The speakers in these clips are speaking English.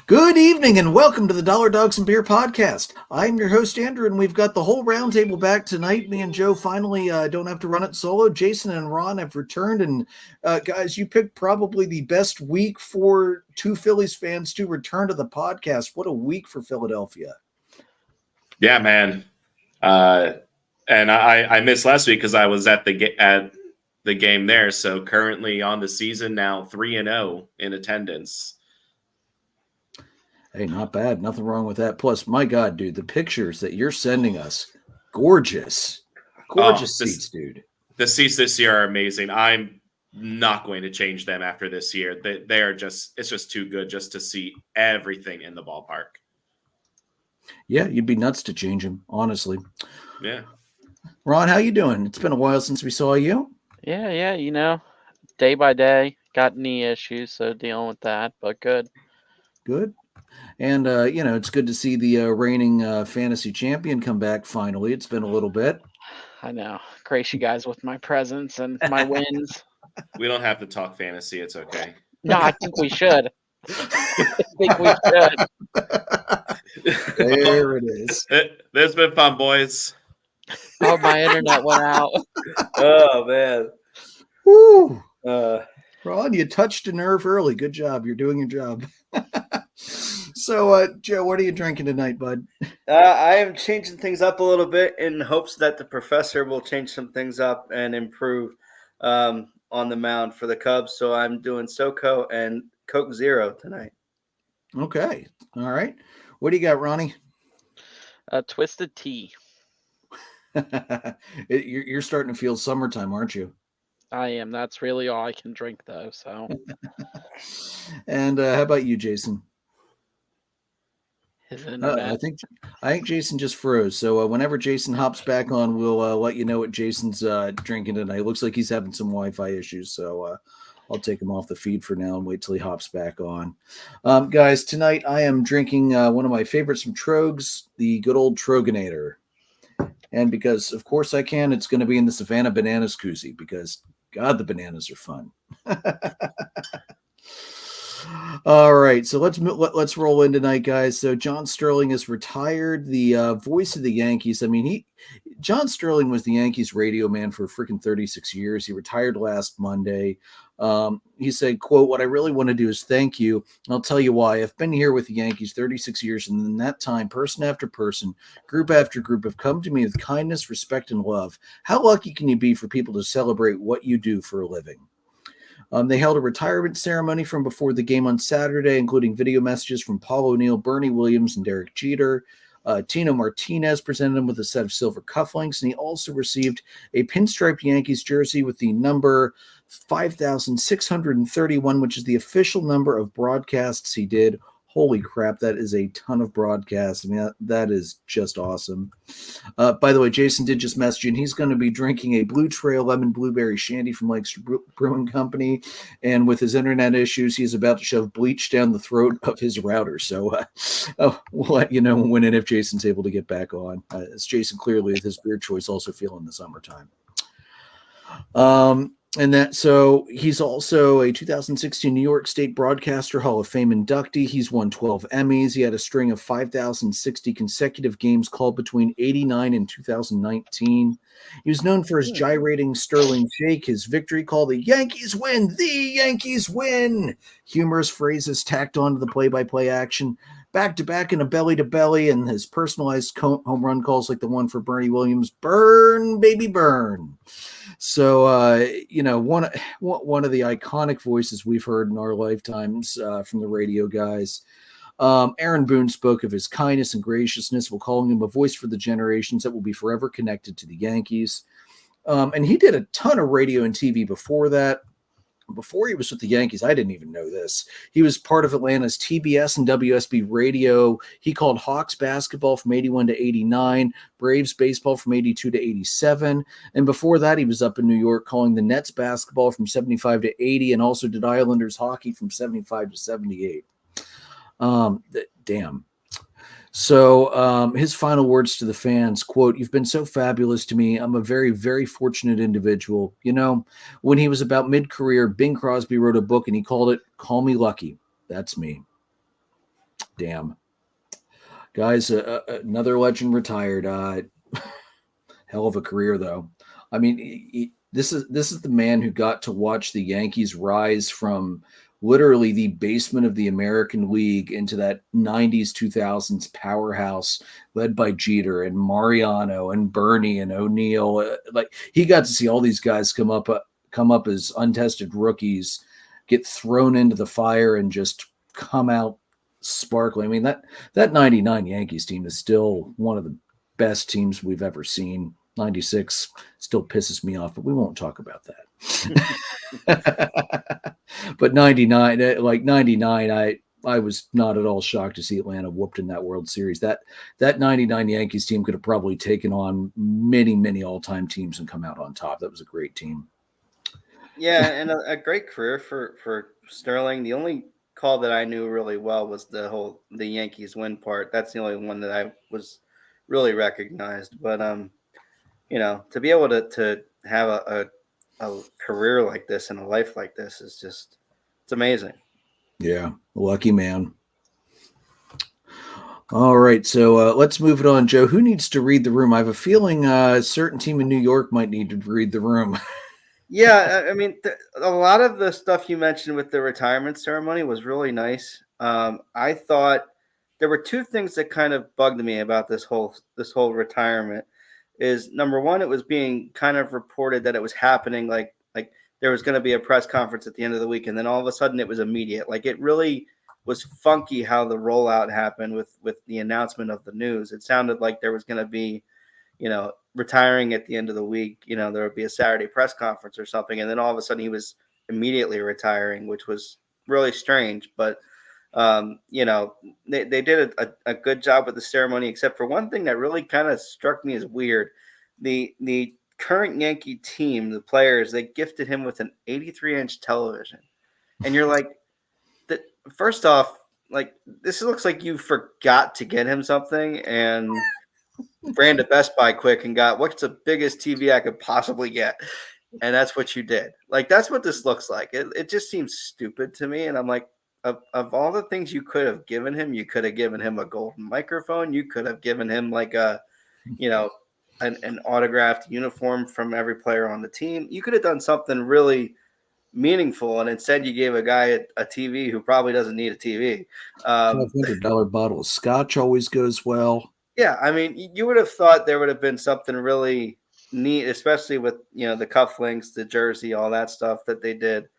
Good evening and welcome to the Dollar Dogs and Beer podcast. I'm your host, Andrew, and we've got the whole roundtable back tonight. Me and Joe finally don't have to run it solo. Jason and Ron have returned, and guys, you picked probably the best week for two Phillies fans to return to the podcast. What a week for Philadelphia. Yeah, man. And I missed last week because I was at the game there. So currently on the season now, 3-0 in attendance. Hey, not bad. Nothing wrong with that. Plus, my God, dude, the pictures that you're sending us, gorgeous. Gorgeous seats, dude. The seats this year are amazing. I'm not going to change them after this year. They are it's just too good just to see everything in the ballpark. Yeah, you'd be nuts to change them, honestly. Yeah. Ron, how you doing? It's been a while since we saw you. Yeah, day by day, got knee issues, so dealing with that, but good. Good. And, it's good to see the reigning fantasy champion come back finally. It's been a little bit. I know. Grace you guys with my presence and my wins. We don't have to talk fantasy. It's okay. No, I think we should. There it is. It's been fun, boys. Oh, my internet went out. Oh, man. Woo. Ron, you touched a nerve early. Good job. You're doing your job. So, Joe, what are you drinking tonight, bud? I am changing things up a little bit in hopes that the professor will change some things up and improve on the mound for the Cubs. So I'm doing SoCo and Coke Zero tonight. Okay. All right. What do you got, Ronnie? Twisted tea. You're starting to feel summertime, aren't you? I am. That's really all I can drink, though. So. And how about you, Jason? His internet. I think Jason just froze. So whenever Jason hops back on, we'll let you know what Jason's drinking tonight. It looks like he's having some Wi-Fi issues, so I'll take him off the feed for now and wait till he hops back on. Guys, tonight I am drinking one of my favorites from Trogs, the good old Troganator. And because, of course, I can, it's going to be in the Savannah Bananas koozie because, God, the bananas are fun. All right, so let's roll in tonight, guys. So John Sterling is retired, the voice of the Yankees. I mean, John Sterling was the Yankees radio man for freaking 36 years. He retired last Monday. He said, quote, "What I really want to do is thank you. And I'll tell you why. I've been here with the Yankees 36 years, and in that time, person after person, group after group have come to me with kindness, respect, and love. How lucky can you be for people to celebrate what you do for a living?" They held a retirement ceremony from before the game on Saturday, including video messages from Paul O'Neill, Bernie Williams, and Derek Jeter. Tino Martinez presented him with a set of silver cufflinks, and he also received a pinstriped Yankees jersey with the number 5,631, which is the official number of broadcasts he did. Holy crap, that is a ton of broadcasts. I mean, that is just awesome. By the way, Jason did just message you, and he's going to be drinking a Blue Trail Lemon Blueberry Shandy from Lancaster Brewing Company. And with his internet issues, he's about to shove bleach down the throat of his router. So we'll let you know when and if Jason's able to get back on. As Jason clearly, with his beer choice, also feeling the summertime. So he's also a 2016 New York State Broadcaster Hall of Fame inductee. He's won 12 Emmys. He had a string of 5,060 consecutive games called between 89 and 2019. He was known for his gyrating Sterling shake, his victory call, "The Yankees win, the Yankees win," humorous phrases tacked onto the play-by-play action, back-to-back and a belly-to-belly, and his personalized home run calls like the one for Bernie Williams, "Burn, baby, burn." So, one of the iconic voices we've heard in our lifetimes from the radio guys. Aaron Boone spoke of his kindness and graciousness while calling him a voice for the generations that will be forever connected to the Yankees. And he did a ton of radio and TV before that. Before he was with the Yankees, I didn't even know this. He was part of Atlanta's TBS and WSB radio. He called Hawks basketball from 81 to 89, Braves baseball from 82 to 87. And before that, he was up in New York calling the Nets basketball from 75 to 80 and also did Islanders hockey from 75 to 78. Damn. So his final words to the fans, quote, "You've been so fabulous to me. I'm a very, very fortunate individual. You know, when he was about mid-career, Bing Crosby wrote a book and he called it Call Me Lucky. That's me." Damn. Guys, another legend retired. Hell of a career, though. I mean, this is the man who got to watch the Yankees rise from literally the basement of the American League into that 90s, 2000s powerhouse led by Jeter and Mariano and Bernie and O'Neill. Like, he got to see all these guys come up as untested rookies, get thrown into the fire, and just come out sparkling. I mean, that 99 Yankees team is still one of the best teams we've ever seen. 96 still pisses me off, but we won't talk about that. But 99, I was not at all shocked to see Atlanta whooped in that World Series. That 99 Yankees team could have probably taken on many, many all-time teams and come out on top. That was a great team. Yeah, and a great career for Sterling. The only call that I knew really well was the Yankees win part. That's the only one that I was really recognized. But to be able to have a career like this and a life like this is just, it's amazing. Yeah, lucky man. All right, so let's move it on, Joe. Who needs to read the room? I have a feeling a certain team in New York might need to read the room. Yeah, I mean, a lot of the stuff you mentioned with the retirement ceremony was really nice. I thought there were two things that kind of bugged me about this whole retirement. Is number one, it was being kind of reported that it was happening, like there was going to be a press conference at the end of the week, and then all of a sudden it was immediate. Like, it really was funky how the rollout happened with the announcement of the news. It sounded like there was going to be, retiring at the end of the week. There would be a Saturday press conference or something, and then all of a sudden he was immediately retiring, which was really strange. But they did a good job with the ceremony, except for one thing that really kind of struck me as weird. The current Yankee team, the players, they gifted him with an 83-inch television, and you're like, first off, like, this looks like you forgot to get him something and ran to Best Buy quick and got, what's the biggest TV I could possibly get, and that's what you did. Like, that's what this looks like. It just seems stupid to me, and I'm like, of all the things you could have given him, you could have given him a golden microphone. You could have given him like an autographed uniform from every player on the team. You could have done something really meaningful, and instead you gave a guy a TV who probably doesn't need a TV. $500 bottle of scotch always goes well. Yeah, I mean, you would have thought there would have been something really neat, especially with the cufflinks, the jersey, all that stuff that they did.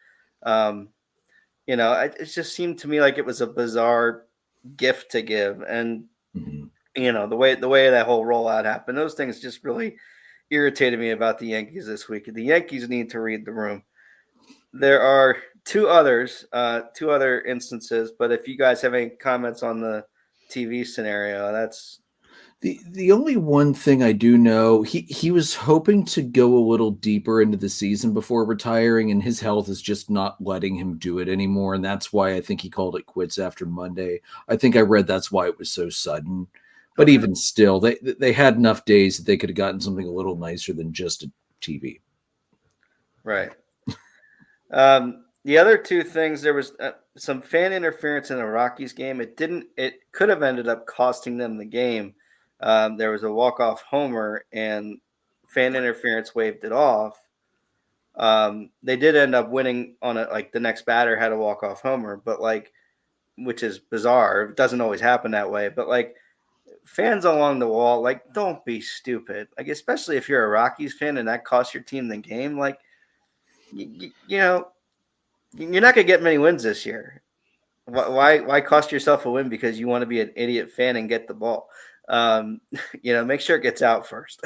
It just seemed to me like it was a bizarre gift to give, and the way that whole rollout happened, those things just really irritated me about the Yankees this week. The Yankees need to read the room. There are two other instances, but if you guys have any comments on the TV scenario, that's the only one thing I do know. He was hoping to go a little deeper into the season before retiring, and his health is just not letting him do it anymore, and that's why I think he called it quits after Monday. I think I read that's why it was so sudden. But even still, they had enough days that they could have gotten something a little nicer than just a TV. Right. The other two things, there was some fan interference in the Rockies game. It could have ended up costing them the game. There was a walk-off homer, and fan interference waved it off. They did end up winning on it. Like, the next batter had a walk-off homer, but which is bizarre. It doesn't always happen that way. But fans along the wall, don't be stupid. Especially if you're a Rockies fan and that costs your team the game. You're not gonna get many wins this year. Why cost yourself a win because you want to be an idiot fan and get the ball? Make sure it gets out first.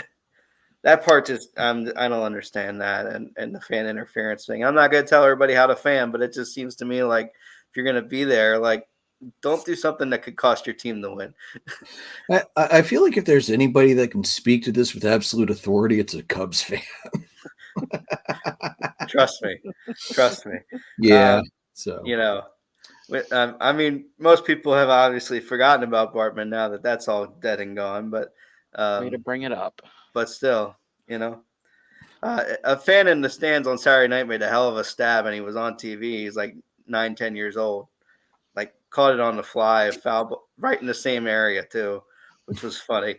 That part just I don't understand that, and the fan interference thing. I'm not gonna tell everybody how to fan, but it just seems to me like if you're gonna be there, don't do something that could cost your team the win. I feel like if there's anybody that can speak to this with absolute authority, it's a Cubs fan. Trust me. Yeah. I mean, most people have obviously forgotten about Bartman now that that's all dead and gone. But way to bring it up. But still, a fan in the stands on Saturday night made a hell of a stab, and he was on TV. He's like 9-10 years old. caught it on the fly, a foul right in the same area too, which was funny.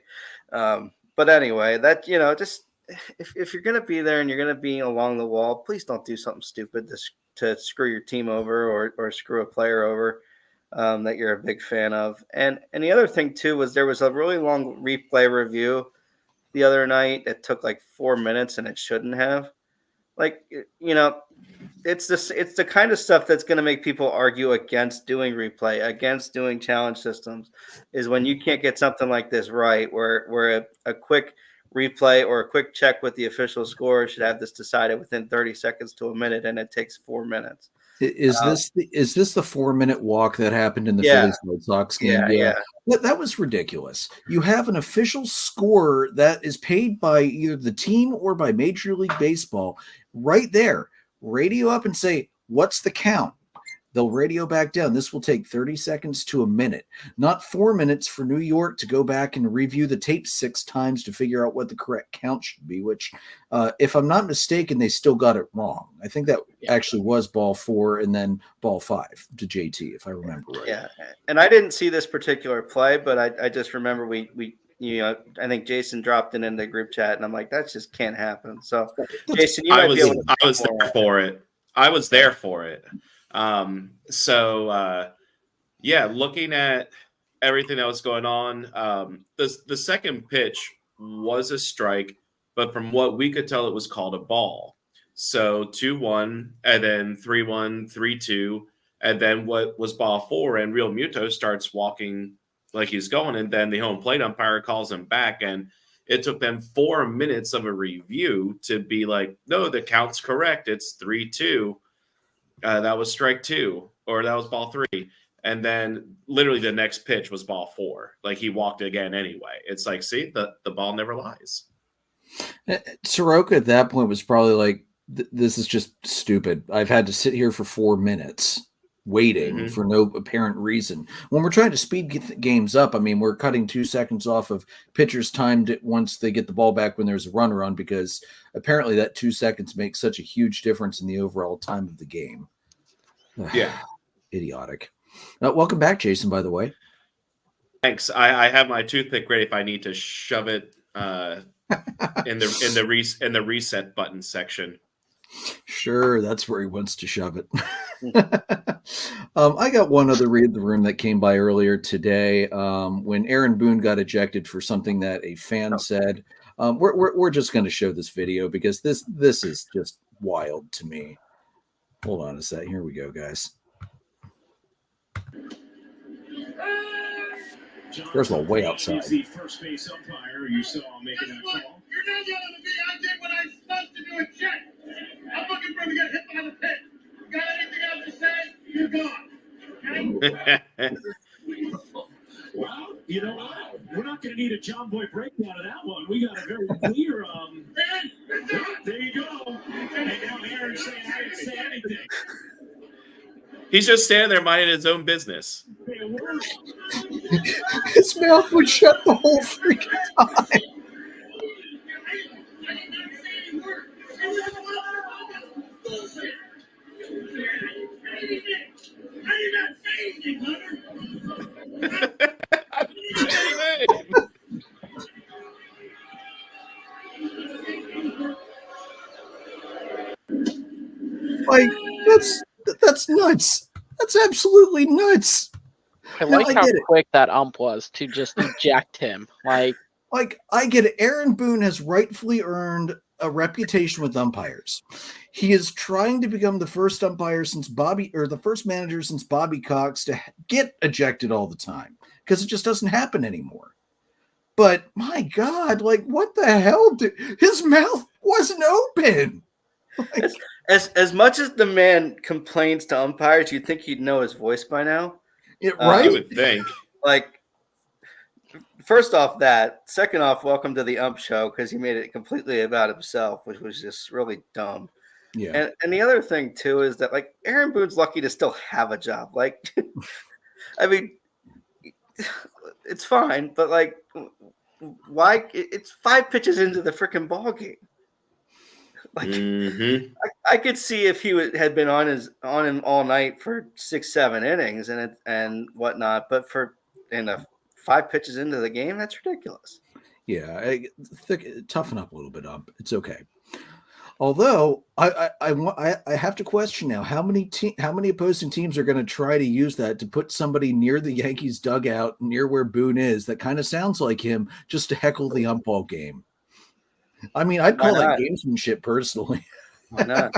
But anyway, that just if you're gonna be there and you're gonna be along the wall, please don't do something stupid to screw your team over or screw a player over that you're a big fan of. And the other thing too was there was a really long replay review the other night. It took like 4 minutes and it shouldn't have. Like, it's the kind of stuff that's going to make people argue against doing replay, against doing challenge systems, is when you can't get something like this right, where a quick replay or a quick check with the official score should have this decided within 30 seconds to a minute, and it takes 4 minutes. Is this the 4-minute walk that happened in the Yeah. Phillies Red Sox game? Yeah. That was ridiculous. You have an official scorer that is paid by either the team or by Major League Baseball right there. Radio up and say, what's the count? They'll radio back down. This will take 30 seconds to a minute, not 4 minutes for New York to go back and review the tape 6 times to figure out what the correct count should be, which, if I'm not mistaken, they still got it wrong. I think that actually was ball 4 and then ball 5 to JT, if I remember right. Yeah. And I didn't see this particular play, but I just remember we I think Jason dropped it in the group chat, and I'm like, that just can't happen. So, Jason, you might be able to. I was there for it. I was there for it. Looking at everything that was going on, the second pitch was a strike, but from what we could tell, it was called a ball. So 2-1, and then 3-1, 3-2, and then what was ball 4, and Real Muto starts walking like he's going, and then the home plate umpire calls him back, and it took them 4 minutes of a review to be like, no, the count's correct. It's 3-2. That was strike 2, or that was ball 3. And then literally the next pitch was ball 4. Like, he walked again anyway. It's like, see, the ball never lies. Soroka at that point was probably like, this is just stupid. I've had to sit here for 4 minutes waiting for no apparent reason. When we're trying to speed games up, I mean, we're cutting 2 seconds off of pitchers' time once they get the ball back when there's a runner on, because apparently that 2 seconds makes such a huge difference in the overall time of the game. Yeah. Idiotic. Welcome back, Jason, by the way. Thanks. I have my toothpick ready if I need to shove it in the reset button section. Sure, that's where he wants to shove it. I got one other read the room that came by earlier today when Aaron Boone got ejected for something that a fan said. We're just going to show this video because this is just wild to me. Hold on a sec. Here we go, guys. First of all, way outside. The first base umpire you saw making that call. You're not yelling at me. I did what I'm supposed to do and check. I'm looking for him to get hit by the pitch. You got anything else to say? You're gone. Okay? Well, you know what? We're not going to need a John Boy breakdown of that one. We got a very clear. There you go. And now Aaron's saying I didn't say anything. He's just standing there minding his own business. His mouth would shut the whole freaking time. Like, that's nuts. That's absolutely nuts. I like how quick that ump was to just eject him. Like, I get it. Aaron Boone has rightfully earned a reputation with umpires. He is trying to become the first umpire since the first manager since Bobby Cox to get ejected all the time, because it just doesn't happen anymore. But my God, like, what the hell? His mouth wasn't open. Like, as much as the man complains to umpires, you'd think he'd know his voice by now. Right? You would think. Like, first off that. Second off, welcome to the ump show, because he made it completely about himself, which was just really dumb. Yeah. And the other thing, too, is that, like, Aaron Boone's lucky to still have a job. Like, I mean, it's fine, but, like, why? It's 5 pitches into the freaking ball game. Like Mhm. I could see if he had been on him all night for 6-7 innings and whatnot, but for 5 pitches into the game, that's ridiculous. Yeah, toughen up a little bit up. It's okay. Although I have to question now how many opposing teams are going to try to use that to put somebody near the Yankees dugout near where Boone is that kind of sounds like him just to heckle the ump all game. I mean, I'd Why call that not? gamesmanship personally. Why not?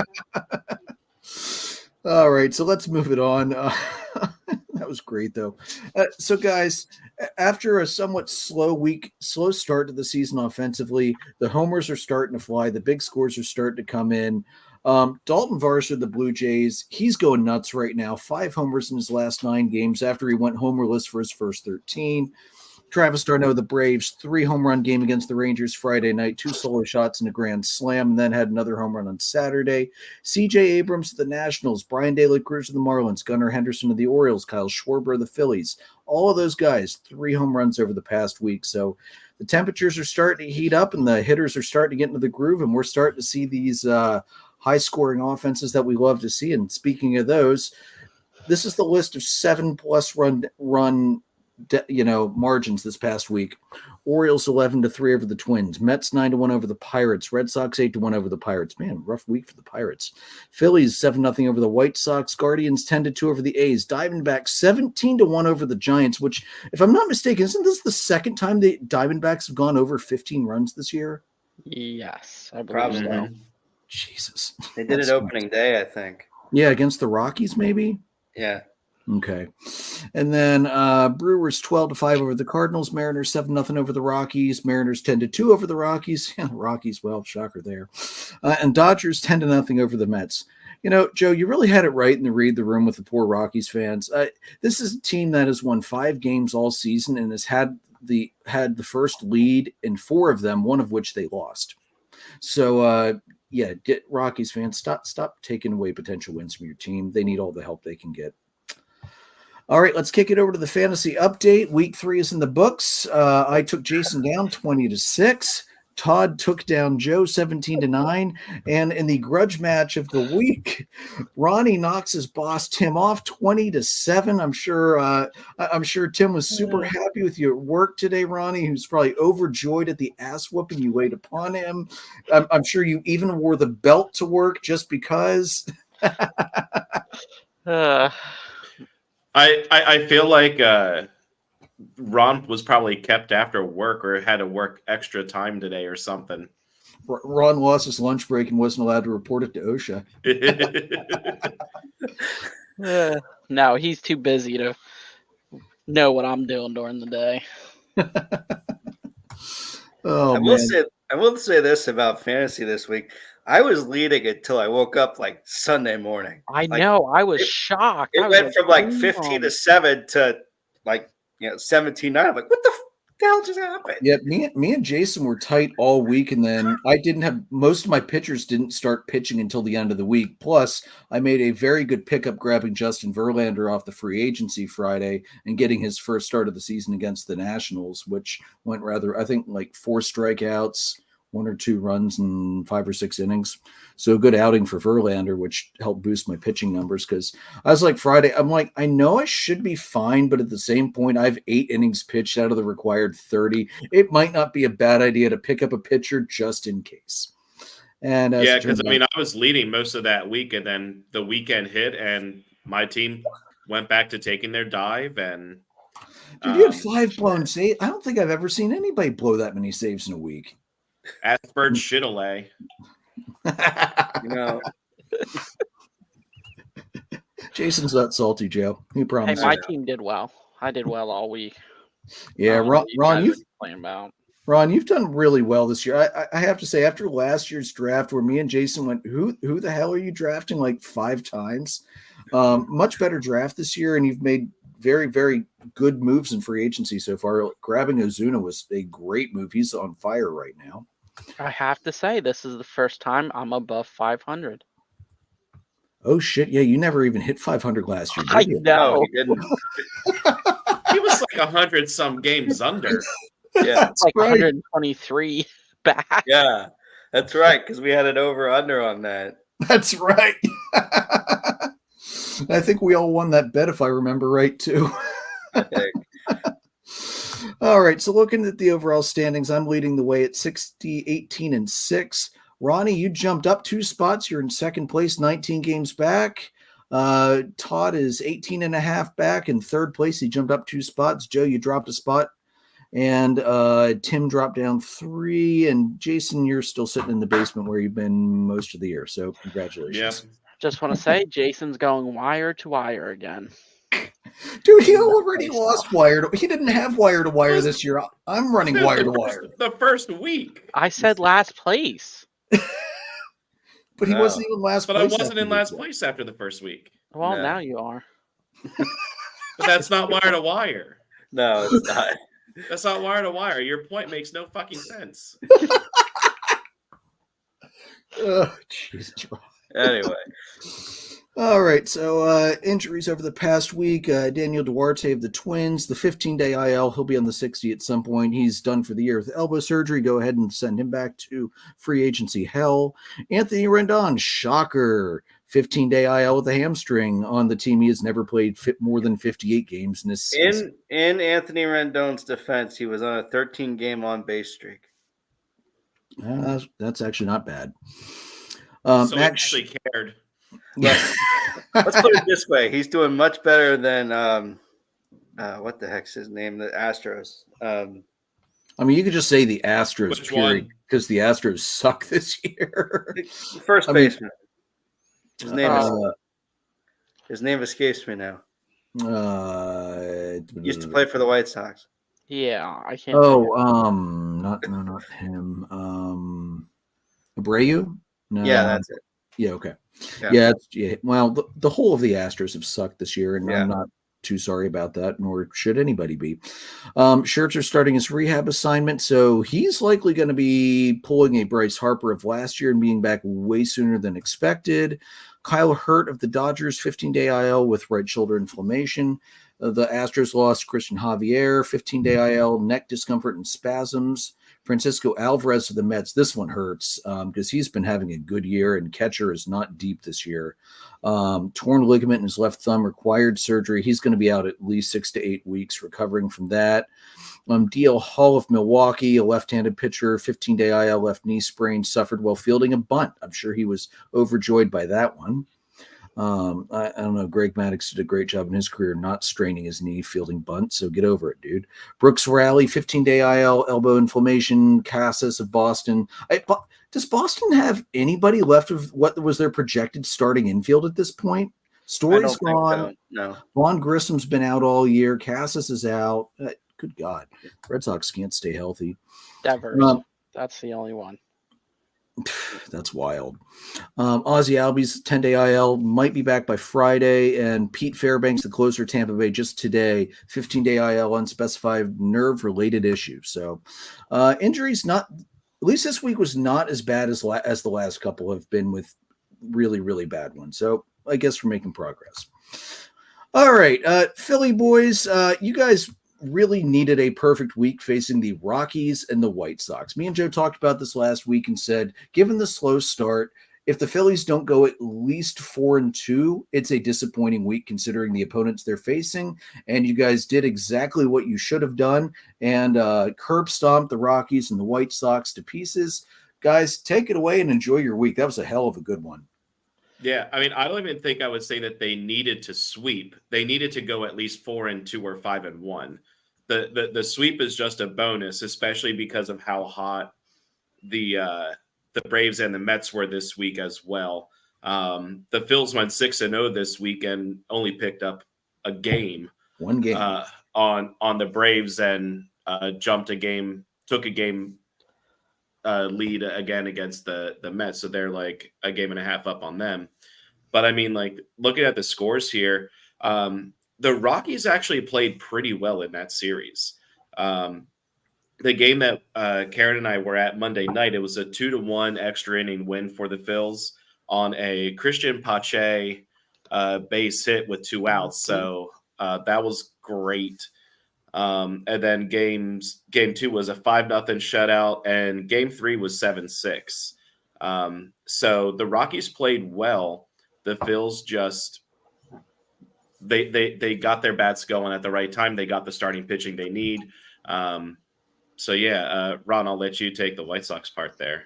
All right, so let's move it on. That was great, though. So, guys, after a somewhat slow start to the season offensively, the homers are starting to fly. The big scores are starting to come in. Dalton Varsho, the Blue Jays, he's going nuts right now. 5 homers in his last 9 games after he went homerless for his first 13. Travis d'Arnaud, the Braves, 3 home run game against the Rangers Friday night, 2 solo shots and a grand slam, and then had another home run on Saturday. C.J. Abrams of the Nationals, Brian De La Cruz of the Marlins, Gunnar Henderson of the Orioles, Kyle Schwarber of the Phillies. All of those guys, 3 home runs over the past week. So the temperatures are starting to heat up and the hitters are starting to get into the groove, and we're starting to see these high-scoring offenses that we love to see. And speaking of those, this is the list of 7+ run margins this past week. Orioles 11-3 over the Twins, Mets 9-1 over the Pirates, Red Sox 8-1 over the Pirates. Man, rough week for the Pirates. Phillies 7-0 over the White Sox, Guardians 10-2 over the A's, Diamondbacks 17-1 over the Giants, which, if I'm not mistaken, isn't this the second time the Diamondbacks have gone over 15 runs this year? Yes, I believe Probably. so. Jesus. They did it opening day, I think. Yeah, against the Rockies, maybe? Yeah. Okay. And then Brewers 12-5 over the Cardinals, Mariners 7-0 over the Rockies, Mariners 10-2 over the Rockies. Yeah, Rockies, well, shocker there. And Dodgers 10-0 over the Mets. You know, Joe, you really had it right in the read the room with the poor Rockies fans. This is a team that has won 5 games all season and has had the first lead in 4 of them, one of which they lost. So, Rockies fans, stop taking away potential wins from your team. They need all the help they can get. All right, let's kick it over to the fantasy update. Week 3 is in the books. I took Jason down 20-6. Todd took down Joe 17-9. And in the grudge match of the week, Ronnie knocks his boss Tim off 20-7. I'm sure Tim was super happy with you at work today, Ronnie. He was probably overjoyed at the ass whooping you laid upon him. I'm sure you even wore the belt to work just because. I feel like Ron was probably kept after work or had to work extra time today or something. Ron lost his lunch break and wasn't allowed to report it to OSHA. No, he's too busy to know what I'm doing during the day. I will say this about fantasy this week. I was leading until I woke up like Sunday morning. I know. I was shocked. It went from like 15-7 to like 17-9. I'm like, what the hell just happened? Yeah, me and Jason were tight all week, and then I didn't have most of my pitchers didn't start pitching until the end of the week. Plus, I made a very good pickup grabbing Justin Verlander off the free agency Friday and getting his first start of the season against the Nationals, which went rather, I think, like 4 strikeouts, 1 or 2 runs and 5 or 6 innings. So a good outing for Verlander, which helped boost my pitching numbers because I was like Friday, I'm like, I know I should be fine, but at the same point, I have 8 innings pitched out of the required 30. It might not be a bad idea to pick up a pitcher just in case. And because I was leading most of that week, and then the weekend hit, and my team went back to taking their dive. And dude, you had 5 blown saves. I don't think I've ever seen anybody blow that many saves in a week. Asperge Shitaway. Jason's not salty, Joe. He promised. Hey, my team did well. I did well all week. Yeah, Ron, you've done really well this year. I have to say, after last year's draft, where me and Jason went, who the hell are you drafting like 5 times? Much better draft this year, and you've made very, very good moves in free agency so far. Grabbing Ozuna was a great move. He's on fire right now. I have to say, this is the first time I'm above 500. Oh, shit. Yeah, you never even hit 500 last year, I did you? know. No, he didn't. He was like 100 some games under. Yeah, It's like 123 back. yeah. That's right, because we had it over under on that. That's right. I think we all won that bet, if I remember right, too. Okay. All right, so looking at the overall standings, I'm leading the way at 60, 18, and 6. Ronnie, you jumped up 2 spots. You're in second place, 19 games back. Todd is 18 and a half back in third place. He jumped up 2 spots. Joe, you dropped a spot. And Tim dropped down 3. And Jason, you're still sitting in the basement where you've been most of the year. So congratulations. Yeah. Just want to say, Jason's going wire to wire again. Dude, he already lost wire to, he didn't have wire to wire this year. I'm running Dude, wire to wire. The first week. I said last place. But he wasn't even last But place. I wasn't after in the last week. place after the first week. Well, No. now you are. But that's not wire to wire. No, it's not. That's not wire to wire. Your point makes no fucking sense. Jesus. Anyway, All right, so injuries over the past week. Daniel Duarte of the Twins, the 15-day IL. He'll be on the 60 at some point. He's done for the year with elbow surgery. Go ahead and send him back to free agency hell. Anthony Rendon, shocker. 15-day IL with a hamstring on the team. He has never played more than 58 games in his season. in Anthony Rendon's defense, he was on a 13-game on-base streak. That's actually not bad. So he Max, actually cared. Let's put it this way: he's doing much better than what the heck's his name? The Astros. I mean, you could just say the Astros, Which period, one? because the Astros suck this year. First I mean, baseman. His name escapes me now. Used to play for the White Sox. Yeah, I can't. not him. Abreu? No. Yeah, that's it. Yeah, okay. Yeah. Well, the whole of the Astros have sucked this year, and Yeah. I'm not too sorry about that, nor should anybody be. Scherzer starting his rehab assignment, so he's likely going to be pulling a Bryce Harper of last year and being back way sooner than expected. Kyle Hurt of the Dodgers, 15-day IL with right shoulder inflammation. The Astros lost Christian Javier, 15-day IL, neck discomfort and spasms. Francisco Alvarez of the Mets, this one hurts because he's been having a good year, and catcher is not deep this year. Torn ligament in his left thumb, required surgery. He's going to be out at least 6 to 8 weeks recovering from that. DL Hall of Milwaukee, a left-handed pitcher, 15-day IL, left knee sprain, suffered while fielding a bunt. I'm sure he was overjoyed by that one. I don't know. Greg Maddux did a great job in his career not straining his knee fielding bunt, so get over it, dude. Brooks Rally, 15-day IL, elbow inflammation. Casas of Boston. Does Boston have anybody left of what was their projected starting infield at this point? Story's gone. No. Vaughn Grissom's been out all year. Casas is out. Good God. Red Sox can't stay healthy. Devers. That's the only one. That's wild. Ozzie Albies 10-day IL might be back by Friday, and Pete Fairbanks, the closer at Tampa Bay, just today, 15-day IL, unspecified nerve-related issue. So injuries not, at least this week was not as bad as the last couple have been with really, really bad ones. So I guess we're making progress. All right, Philly boys, you guys really needed a perfect week facing the Rockies and the White Sox. Me and Joe talked about this last week and said, given the slow start, if the Phillies don't go at least 4-2, it's a disappointing week considering the opponents they're facing. And you guys did exactly what you should have done and curb stomped the Rockies and the White Sox to pieces. Guys, take it away and enjoy your week. That was a hell of a good one. Yeah, I mean, I don't even think I would say that they needed to sweep. They needed to go at least 4-2 or 5-1. The sweep is just a bonus, especially because of how hot the Braves and the Mets were this week as well. The Phils went 6-0 this week and only picked up a game. One game on the Braves and took a game lead again against the Mets. So they're like a game and a half up on them. But I mean, like looking at the scores here, the Rockies actually played pretty well in that series. The game that Karen and I were at Monday night, it was a 2-1 extra inning win for the Phils on a Christian Pache base hit with 2 outs. So that was great. And then game 2 was a 5-0 shutout, and game 3 was 7-6. So the Rockies played well. The Phils just they got their bats going at the right time. They got the starting pitching they need. So yeah, Ron, I'll let you take the White Sox part there.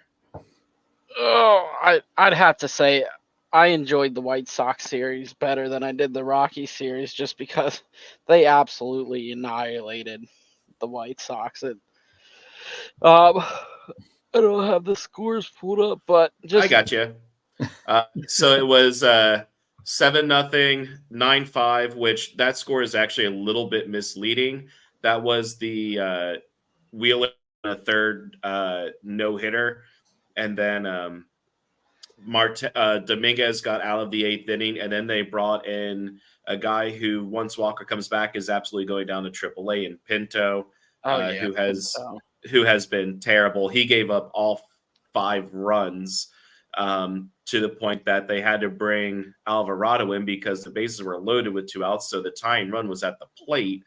Oh, I'd have to say I enjoyed the White Sox series better than I did the Rockies series just because they absolutely annihilated the White Sox. I don't have the scores pulled up, but I got you. So it was 7-0, 9-5, which that score is actually a little bit misleading. That was the Wheeler a third no hitter, and then Dominguez got out of the 8th inning, and then they brought in a guy who, once Walker comes back, is absolutely going down to AAA, and Pinto, who has been terrible. He gave up all 5 runs to the point that they had to bring Alvarado in because the bases were loaded with 2 outs, so the tying run was at the plate.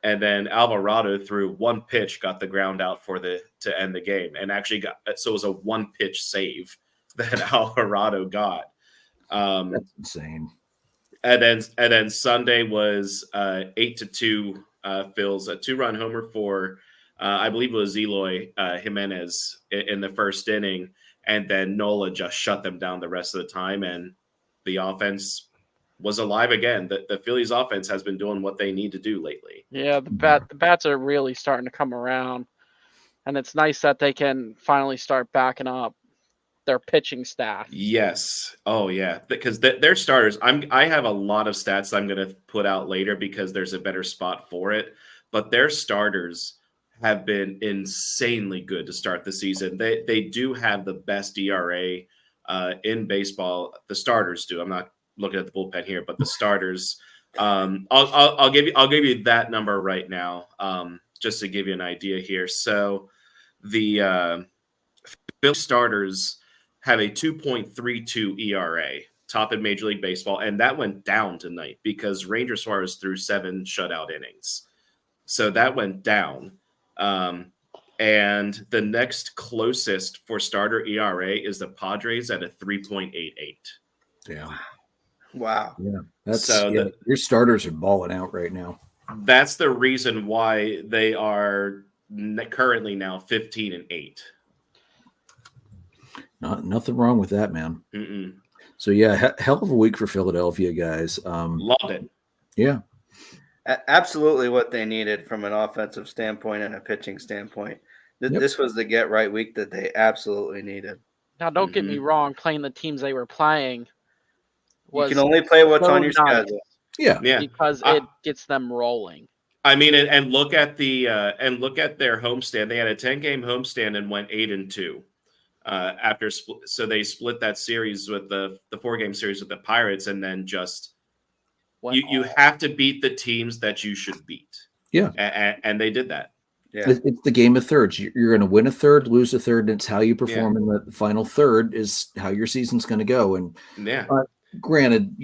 And then Alvarado threw 1 pitch, got the ground out to end the game, and actually so it was a 1-pitch save that Alvarado got. That's insane. And then Sunday was 8-2 Phils, a 2-run homer for I believe it was Eloy Jimenez in the first inning, and then Nola just shut them down the rest of the time, and the offense was alive again. The Phillies offense has been doing what they need to do lately. Yeah, the bats are really starting to come around, and it's nice that they can finally start backing up their pitching staff. Yes. Oh yeah, because their starters. I have a lot of stats I'm going to put out later because there's a better spot for it. But their starters have been insanely good to start the season. They do have the best ERA in baseball. The starters do. I'm not looking at the bullpen here, but the starters. I'll give you that number right now, just to give you an idea here. So the Phillies starters have a 2.32 ERA, top in Major League Baseball, and that went down tonight because Ranger Suarez threw 7 shutout innings. So that went down. And the next closest for starter ERA is the Padres at a 3.88. Yeah. Wow. Yeah. That's So your starters are balling out right now. That's the reason why they are currently now 15-8. Nothing wrong with that, man. Mm-mm. So yeah, hell of a week for Philadelphia, guys. Loved it. Yeah. Absolutely what they needed from an offensive standpoint and a pitching standpoint. This was the get right week that they absolutely needed. Now, don't get me wrong, playing the teams they were playing was you can only play what's on your nice. schedule. Yeah. Because it gets them rolling. I mean, and look at their homestand. They had a 10-game homestand and went 8-2. After so they split that series with the 4-game series with the Pirates, and then just you have to beat the teams that you should beat. Yeah, and they did that. Yeah, it's the game of thirds. You're going to win a third, lose a third, and it's how you perform in the final third is how your season's going to go. And granted,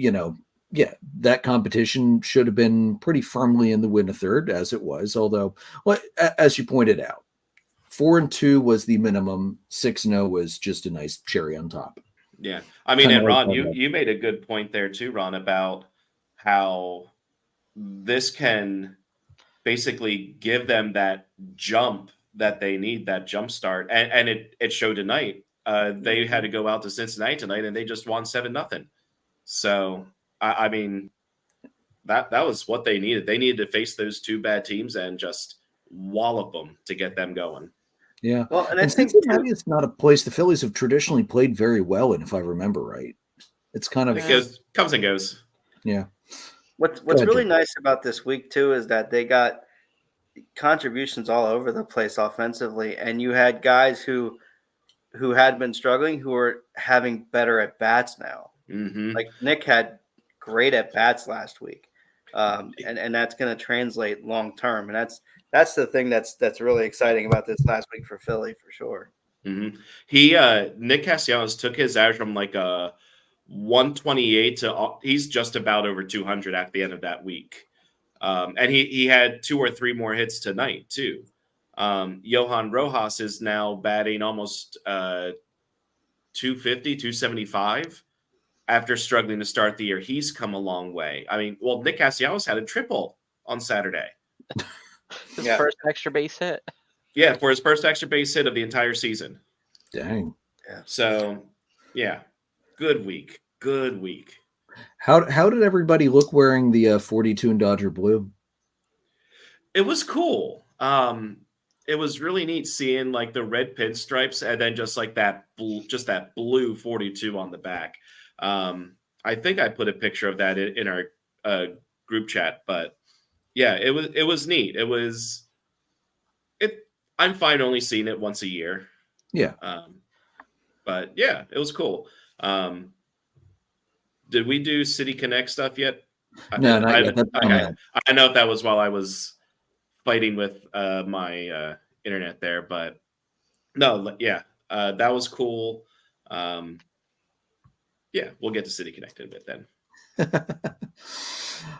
that competition should have been pretty firmly in the win a third, as it was. Although, as you pointed out, 4-2 was the minimum. 6-0 was just a nice cherry on top. Yeah. I mean, and Ron, you made a good point there too, Ron, about how this can basically give them that jump that they need, that jump start. And it showed tonight. They had to go out to Cincinnati tonight and they just won 7-0. So, I mean, that was what they needed. They needed to face those 2 bad teams and just wallop them to get them going. Yeah. Well, and I think Cincinnati is not a place the Phillies have traditionally played very well in, if I remember right. It's kind of comes and goes. Yeah. What's really nice about this week too is that they got contributions all over the place offensively, and you had guys who had been struggling who are having better at bats now. Mm-hmm. Like Nick had great at bats last week, and that's going to translate long term, and that's the thing that's really exciting about this last week for Philly for sure. Mm-hmm. Nick Castellanos took his average from like a 128 to he's just about over 200 at the end of that week, and he had 2 or 3 more hits tonight too. Johan Rojas is now batting almost 250, 275 after struggling to start the year. He's come a long way. I mean, well, Nick Castellanos had a triple on Saturday. His first extra base hit. Yeah, for his first extra base hit of the entire season. Dang. Yeah. So, yeah, good week. Good week. How did everybody look wearing the 42 and Dodger blue? It was cool. It was really neat seeing like the red pinstripes and then just like that blue 42 on the back. I think I put a picture of that in our group chat, but yeah, it was neat. I'm fine only seeing it once a year. Yeah. But yeah, it was cool. Did we do City Connect stuff yet? No, not yet. I know that was while I was fighting with my internet there, but no, yeah, that was cool. Yeah, we'll get to City Connect in a bit then.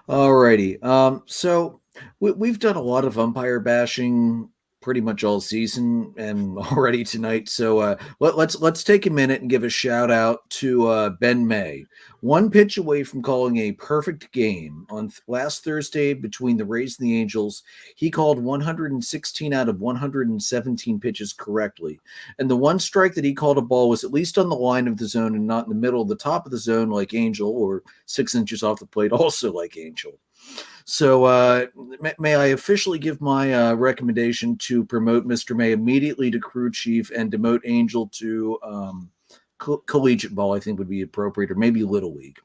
Alrighty. So we've done a lot of umpire bashing pretty much all season and already tonight. So let's take a minute and give a shout out to Ben May. One pitch away from calling a perfect game on last Thursday between the Rays and the Angels. He called 116 out of 117 pitches correctly. And the one strike that he called a ball was at least on the line of the zone and not in the middle of the top of the zone like Angel, or 6 inches off the plate also like Angel. So may I officially give my recommendation to promote Mr. May immediately to crew chief and demote Angel to collegiate ball, I think would be appropriate, or maybe Little League.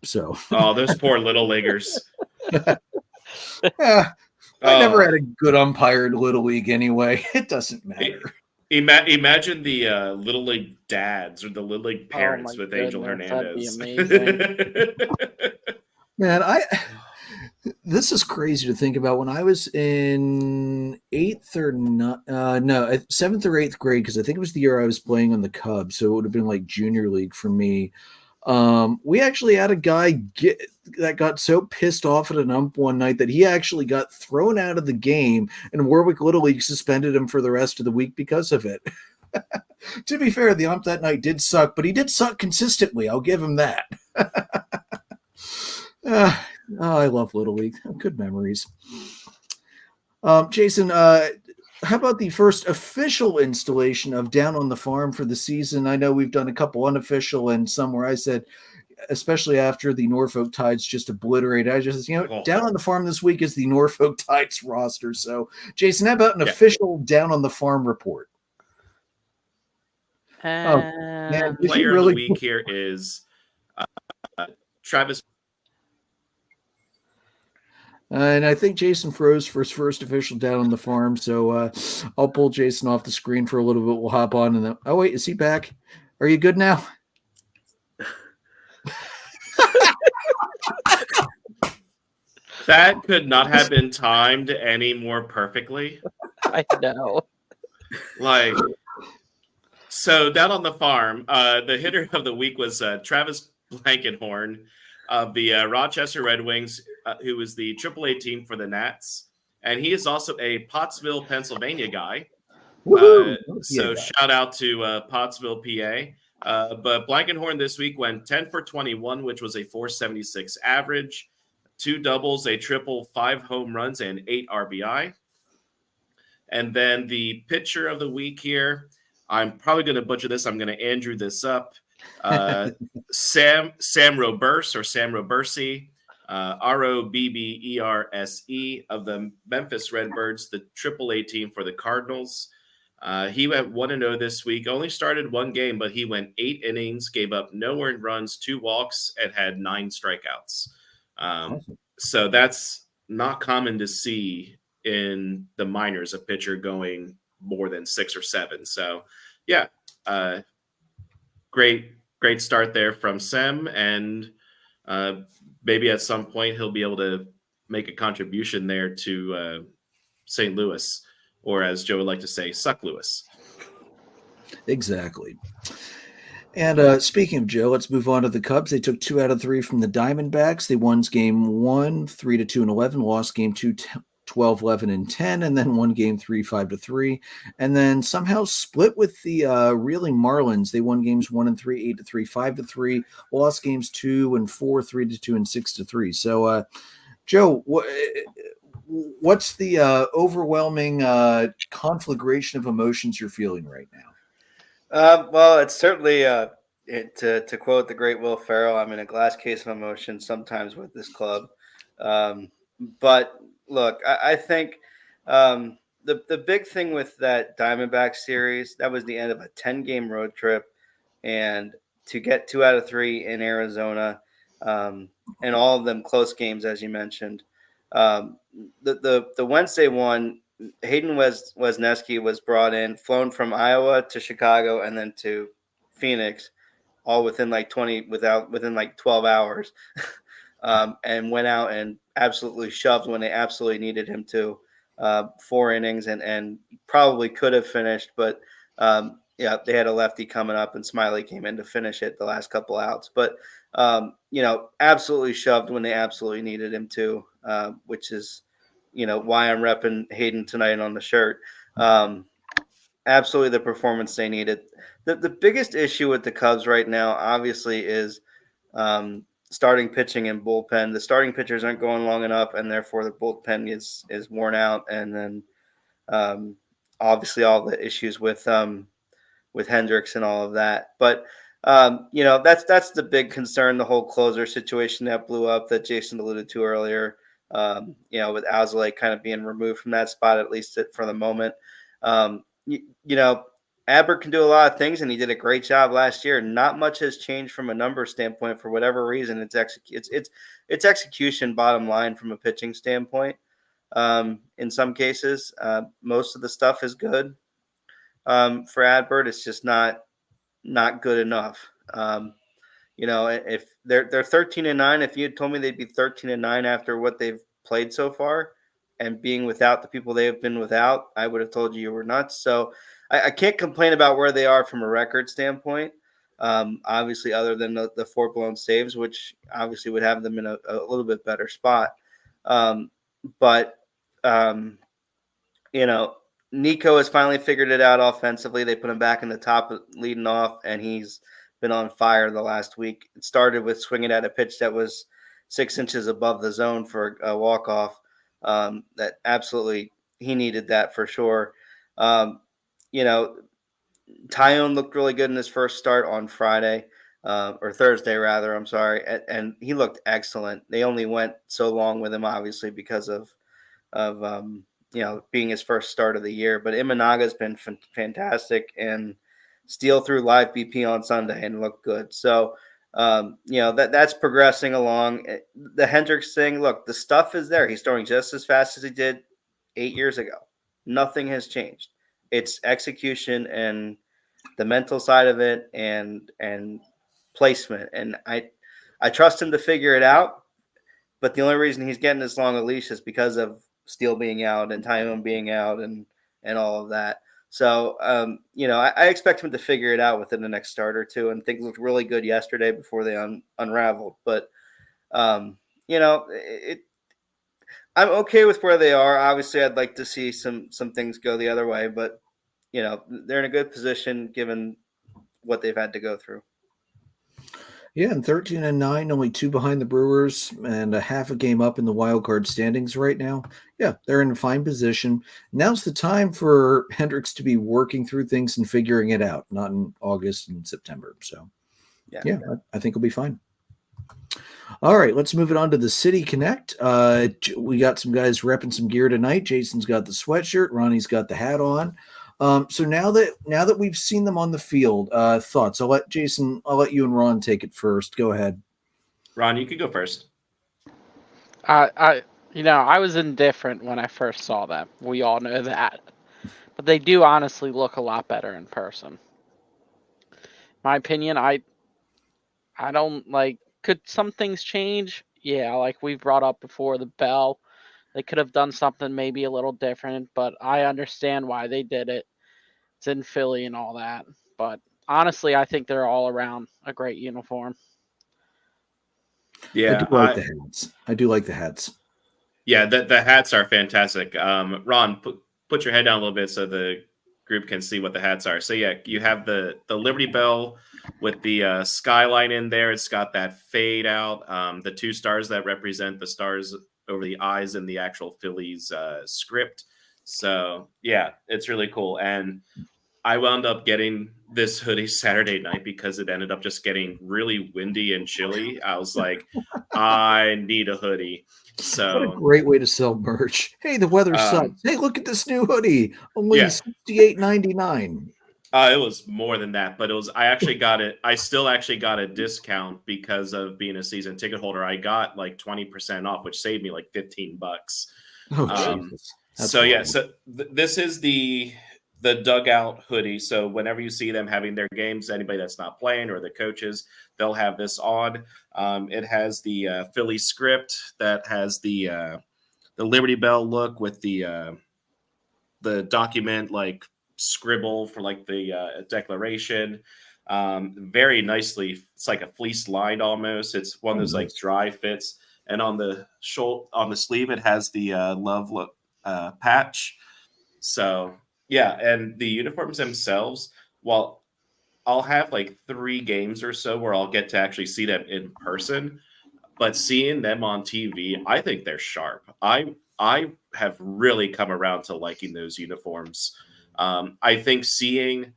So, those poor little leaguers. I never had a good umpire in Little League anyway. It doesn't matter. Imagine the Little League dads or the Little League parents with Angel Hernandez. That'd be amazing. Man, this is crazy to think about. When I was in 7th or 8th grade, because I think it was the year I was playing on the Cubs, so it would have been like junior league for me. We actually had a guy that got so pissed off at an ump one night that he actually got thrown out of the game, and Warwick Little League suspended him for the rest of the week because of it. To be fair, the ump that night did suck, but he did suck consistently. I'll give him that. I love Little League. Good memories. Jason, how about the first official installation of Down on the Farm for the season? I know we've done a couple unofficial and some where I said, especially after the Norfolk Tides just obliterated, I just, Down on the Farm this week is the Norfolk Tides roster. So, Jason, how about an official Down on the Farm report? Man, player of the week here is Travis. And I think Jason froze for his first official Down on the Farm, so I'll pull Jason off the screen for a little bit. We'll hop on, and then oh wait, is he back? Are you good now? That could not have been timed any more perfectly. I know. Like, so Down on the Farm, the hitter of the week was Travis Blankenhorn of the Rochester Red Wings, who is the AAA team for the Nats. And he is also a Pottsville, Pennsylvania guy. So shout out to Pottsville, PA. But Blankenhorn this week went 10 for 21, which was a 476 average, 2 doubles, a triple, 5 home runs, and 8 RBI. And then the pitcher of the week here, I'm probably going to butcher this. I'm going to Andrew this up. Sam Roberse or Sam Roberse, Robberse of the Memphis Redbirds, the AAA team for the Cardinals. He went 1-0 this week. Only started one game, but he went 8 innings, gave up no earned runs, 2 walks, and had 9 strikeouts. So that's not common to see in the minors, a pitcher going more than 6 or 7. So, yeah, great start there from Sem, and maybe at some point he'll be able to make a contribution there to St. Louis, or as Joe would like to say, Suck Louis. Exactly. And speaking of Joe, let's move on to the Cubs. They took 2 out of 3 from the Diamondbacks. They won game 1, 3-2 and 11, lost game 2, 12, 11, and 10, and then won game 3, 5-3, and then somehow split with the reeling Marlins. They won games 1 and 3, 8-3, 5-3, lost games 2 and 4, 3-2, and 6-3. So, Joe, what's the overwhelming conflagration of emotions you're feeling right now? Well, it's certainly to quote the great Will Ferrell, I'm in a glass case of emotion sometimes with this club. But look, I think the big thing with that Diamondback series, that was the end of a 10-game road trip, and to get 2 out of 3 in Arizona, and all of them close games, as you mentioned. The Wednesday one, Hayden Wesneski was brought in, flown from Iowa to Chicago and then to Phoenix, all within like 12 hours, and went out and absolutely shoved when they absolutely needed him to. 4 innings and probably could have finished, but yeah, they had a lefty coming up, and Smiley came in to finish it the last couple outs. But absolutely shoved when they absolutely needed him to, which is why I'm repping Hayden tonight on the shirt. Absolutely the performance they needed. The biggest issue with the Cubs right now, obviously, is starting pitching and bullpen. The starting pitchers aren't going long enough, and therefore the bullpen is worn out. And then obviously all the issues with Hendricks and all of that. But that's the big concern. The whole closer situation that blew up that Jason alluded to earlier. With Alzolay kind of being removed from that spot, at least for the moment. Aber can do a lot of things, and he did a great job last year. Not much has changed from a number standpoint for whatever reason. It's execution, bottom line, from a pitching standpoint. In some cases, most of the stuff is good for Adbert. It's just not good enough. If they're 13-9, if you had told me they'd be 13-9 after what they've played so far and being without the people they have been without, I would have told you were nuts. So I can't complain about where they are from a record standpoint. Obviously, other than the 4 blown saves, which obviously would have them in a little bit better spot. Nico has finally figured it out offensively. They put him back in the top leading off, and he's been on fire the last week. It started with swinging at a pitch that was 6 inches above the zone for a walk-off. That absolutely, he needed that for sure. Tyone looked really good in his first start on Friday, or Thursday rather. I'm sorry, and he looked excellent. They only went so long with him, obviously, because of being his first start of the year. But Imanaga's been fantastic, and Steele threw live BP on Sunday and looked good. So, that's progressing along. The Hendricks thing, look, the stuff is there. He's throwing just as fast as he did 8 years ago. Nothing has changed. It's execution and the mental side of it and placement. And I trust him to figure it out. But the only reason he's getting this long a leash is because of Steele being out and Tyone being out and all of that. So, I expect him to figure it out within the next start or two, and things looked really good yesterday before they unraveled. But, I'm okay with where they are. Obviously, I'd like to see some things go the other way, but, they're in a good position given what they've had to go through. Yeah, and 13-9, only 2 behind the Brewers, and a half a game up in the wild card standings right now. Yeah, they're in a fine position. Now's the time for Hendricks to be working through things and figuring it out, not in August and September. So, yeah, I think he'll be fine. All right, let's move it on to the City Connect. We got some guys repping some gear tonight. Jason's got the sweatshirt. Ronnie's got the hat on. So now that we've seen them on the field, thoughts? I'll let you and Ron take it first. Go ahead. Ron, you can go first. I was indifferent when I first saw them. We all know that. But they do honestly look a lot better in person. My opinion, I don't could some things change? Yeah, like we've brought up before, the bell. They could have done something maybe a little different, but I understand why they did it. It's in Philly and all that. But honestly, I think they're all around a great uniform. Yeah, I do like the hats. Yeah, the hats are fantastic. Ron, put your head down a little bit so the group can see what the hats are. So yeah, you have the Liberty Bell with the skyline in there. It's got that fade out. The 2 stars that represent the stars over the eyes in the actual Phillies script. So yeah, it's really cool. And I wound up getting this hoodie Saturday night because it ended up just getting really windy and chilly. I was like, I need a hoodie. So What a great way to sell merch. Hey, the weather sucks. Hey, look at this new hoodie. Only Yeah. $68.99. It was more than that, but I actually got it. I still actually got a discount because of being a season ticket holder. I got like 20% off, which saved me like $15. Oh, Jesus. That's So yeah, horrible. so this is the dugout hoodie. So whenever you see them having their games, anybody that's not playing or the coaches, they'll have this on. It has the Philly script that has the Liberty Bell look with the document like scribble for like the declaration. Very nicely, it's like a fleece lined almost. It's one of those like dry fits. And on the sleeve, it has the love look patch. So yeah, and the uniforms themselves, well, I'll have like 3 games or so where I'll get to actually see them in person, but seeing them on TV, I think they're sharp. I have really come around to liking those uniforms. I think seeing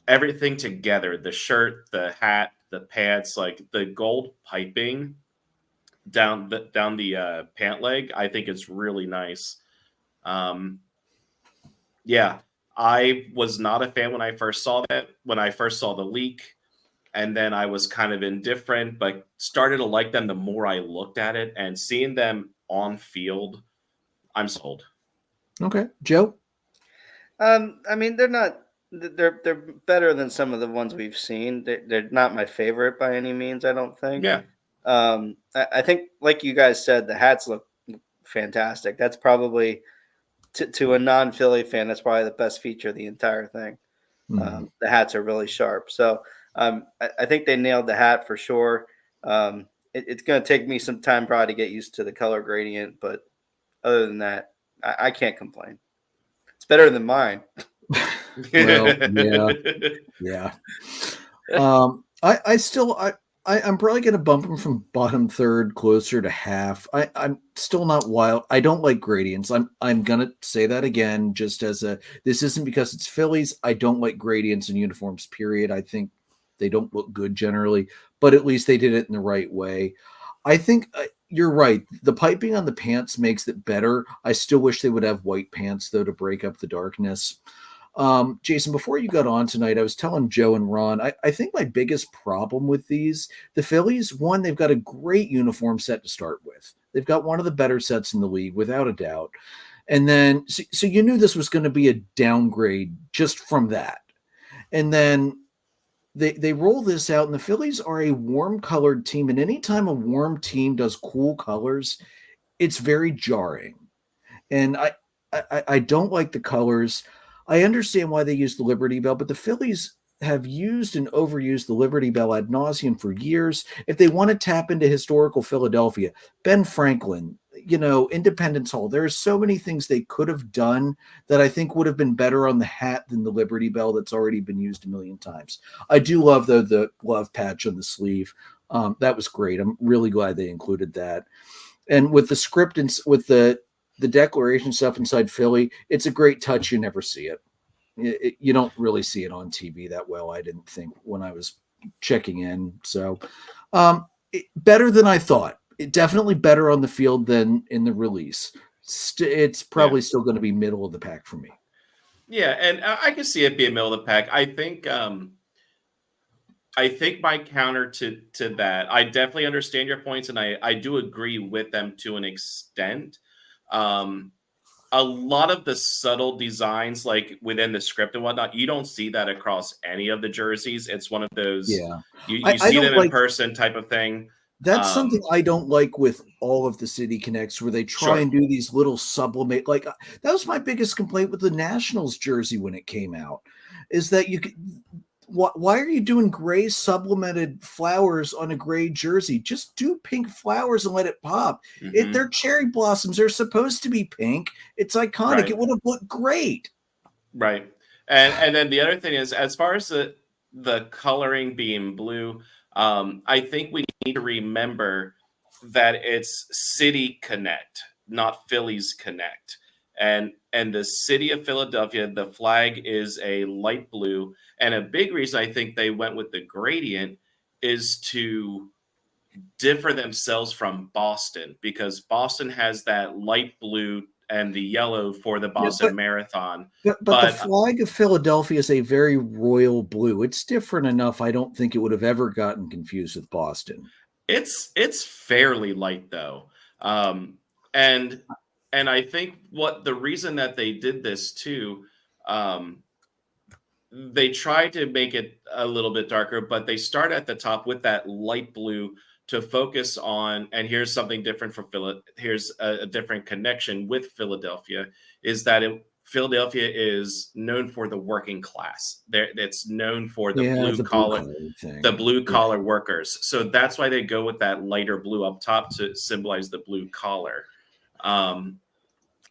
everything together, the shirt, the hat, the pants, like the gold piping down the pant leg, I think it's really nice. Yeah, I was not a fan when I first saw the leak, and then I was kind of indifferent, but started to like them the more I looked at it, and seeing them on field, I'm sold. Okay. Joe? I mean, they're better than some of the ones we've seen. They're not my favorite by any means, I don't think. Yeah. I think, like you guys said, the hats look fantastic. That's probably to a non-Philly fan, that's probably the best feature of the entire thing. Mm-hmm. The hats are really sharp. So I think they nailed the hat for sure. It's going to take me some time probably to get used to the color gradient, but other than that, I can't complain. It's better than mine. Well, yeah. I'm probably going to bump him from bottom third closer to half. I'm still not wild. I don't like gradients. I'm going to say that again, just as this isn't because it's Phillies. I don't like gradients in uniforms, period. I think they don't look good generally, but at least they did it in the right way. I think you're right. The piping on the pants makes it better. I still wish they would have white pants though, to break up the darkness. Jason, before you got on tonight, I was telling Joe and Ron, I think my biggest problem with the Phillies, one, they've got a great uniform set to start with. They've got one of the better sets in the league, without a doubt. And then, so you knew this was going to be a downgrade just from that. And then they roll this out, and the Phillies are a warm-colored team. And anytime a warm team does cool colors, it's very jarring. And I don't like the colors. I understand why they use the Liberty Bell, but the Phillies have used and overused the Liberty Bell ad nauseum for years. If they want to tap into historical Philadelphia, Ben Franklin, Independence Hall, there are so many things they could have done that I think would have been better on the hat than the Liberty Bell that's already been used a million times. I do love, though, the glove patch on the sleeve. That was great. I'm really glad they included that. And with the script and with the declaration stuff inside Philly, it's a great touch. You never see it. You don't really see it on TV that well, I didn't think, when I was checking in. So better than I thought. Definitely better on the field than in the release. It's probably still going to be middle of the pack for me. Yeah, and I can see it being middle of the pack. I think my counter to that, I definitely understand your points, and I do agree with them to an extent. A lot of the subtle designs, like within the script and whatnot, you don't see that across any of the jerseys. It's one of those, you see them in person type of thing. That's something I don't like with all of the City Connects, where they try and do these little sublimate. Like, that was my biggest complaint with the Nationals jersey when it came out, is that Why are you doing gray supplemented flowers on a gray jersey? Just do pink flowers and let it pop. Mhm. They're cherry blossoms. They're supposed to be pink. It's iconic. Right. It would have looked great. Right. And then the other thing is, as far as the coloring being blue, I think we need to remember that it's City Connect, not Phillies Connect. And the city of Philadelphia, the flag is a light blue. And a big reason I think they went with the gradient is to differ themselves from Boston, because Boston has that light blue and the yellow for the Boston Marathon. But the flag of Philadelphia is a very royal blue. It's different enough. I don't think it would have ever gotten confused with Boston. It's fairly light though. And I think what the reason that they did this too, they tried to make it a little bit darker, but they start at the top with that light blue to focus on. And here's something different for here's a different connection with Philadelphia, is that Philadelphia is known for the working class. It's known for the blue collar workers. So that's why they go with that lighter blue up top to symbolize the blue collar.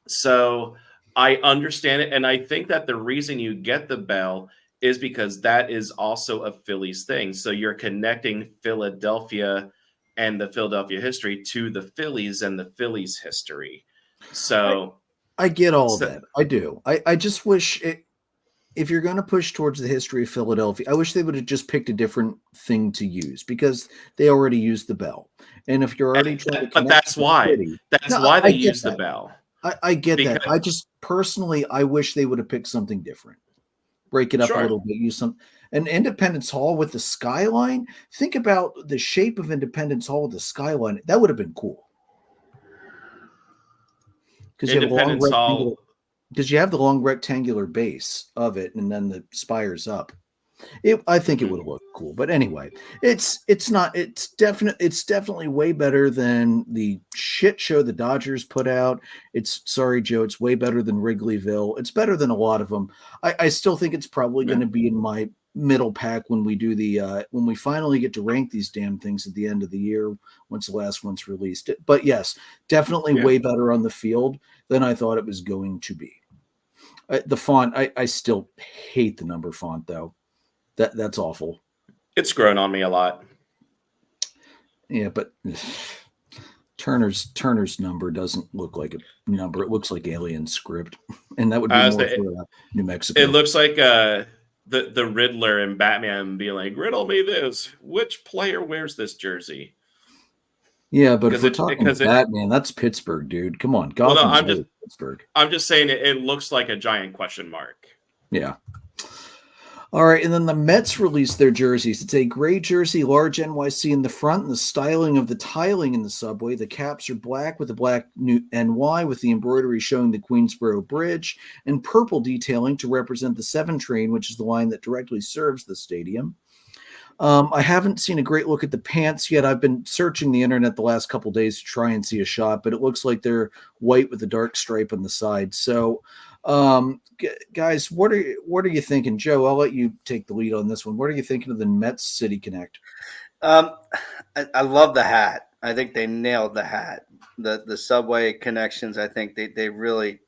So I understand it. And I think that the reason you get the bell is because that is also a Phillies thing. So you're connecting Philadelphia and the Philadelphia history to the Phillies and the Phillies history. So I get all of that. I do. I just wish if you're going to push towards the history of Philadelphia, I wish they would have just picked a different thing to use, because they already used the bell. And if you're already trying to connect, but that's why. That's why they use the bell. I get that. I just personally, I wish they would have picked something different. Break it up a little bit. Use an Independence Hall with the skyline. Think about the shape of Independence Hall with the skyline. That would have been cool. Because you have the long rectangular base of it, and then the spires up. I think it would have looked cool, but anyway, it's definitely way better than the shit show the Dodgers put out. Sorry, Joe, it's way better than Wrigleyville. It's better than a lot of them. I still think it's probably going to be in my middle pack when we do when we finally get to rank these damn things at the end of the year, once the last one's released. But yes, definitely way better on the field than I thought it was going to be. The font, I still hate the number font though. That's awful. It's grown on me a lot. Yeah, but Turner's number doesn't look like a number. It looks like alien script, and that would be more for New Mexico. It looks like the Riddler in Batman being like, "Riddle me this: which player wears this jersey?" Yeah, but if we're talking Batman, that's Pittsburgh, dude. Come on, Gotham's Pittsburgh. I'm just saying it looks like a giant question mark. Yeah. All right, and then the Mets released their jerseys. It's a gray jersey, large NYC in the front, and the styling of the tiling in the subway. The caps are black with the black NY with the embroidery showing the Queensboro Bridge, and purple detailing to represent the 7 train, which is the line that directly serves the stadium. I haven't seen a great look at the pants yet. I've been searching the internet the last couple of days to try and see a shot, but it looks like they're white with a dark stripe on the side. So, guys, what are you thinking? Joe, I'll let you take the lead on this one. What are you thinking of the Mets City Connect? I love the hat. I think they nailed the hat. The subway connections, I think they really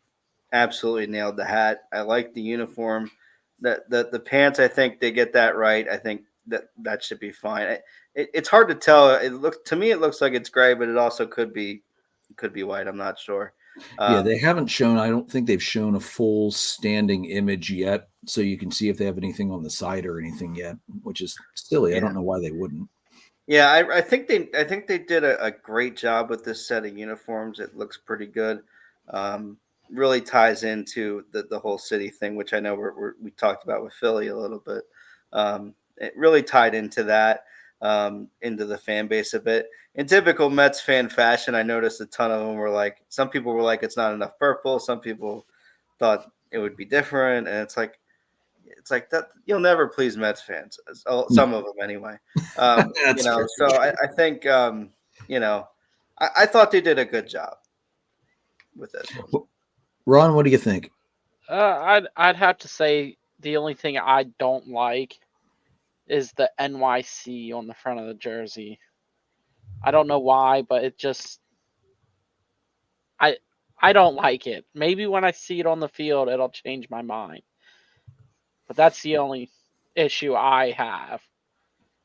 absolutely nailed the hat. I like the uniform. The pants, I think they get that right. I think that should be fine. It's hard to tell. It looks like it's gray, but it also could be white. I'm not sure. Yeah, they haven't shown. I don't think they've shown a full standing image yet, so you can see if they have anything on the side or anything yet, which is silly. Yeah. I don't know why they wouldn't. Yeah, I think they did a great job with this set of uniforms. It looks pretty good. Really ties into the whole city thing, which I know we talked about with Philly a little bit. It really tied into that, into the fan base a bit. In typical Mets fan fashion, I noticed a ton of them were like, some people were like, it's not enough purple. Some people thought it would be different. And it's like that. You'll never please Mets fans. Some of them anyway. So I think, I thought they did a good job with this one. Ron, what do you think? I'd have to say the only thing I don't like is the NYC on the front of the jersey. I don't know why, but it just I don't like it. Maybe when I see it on the field, it'll change my mind. But that's the only issue I have.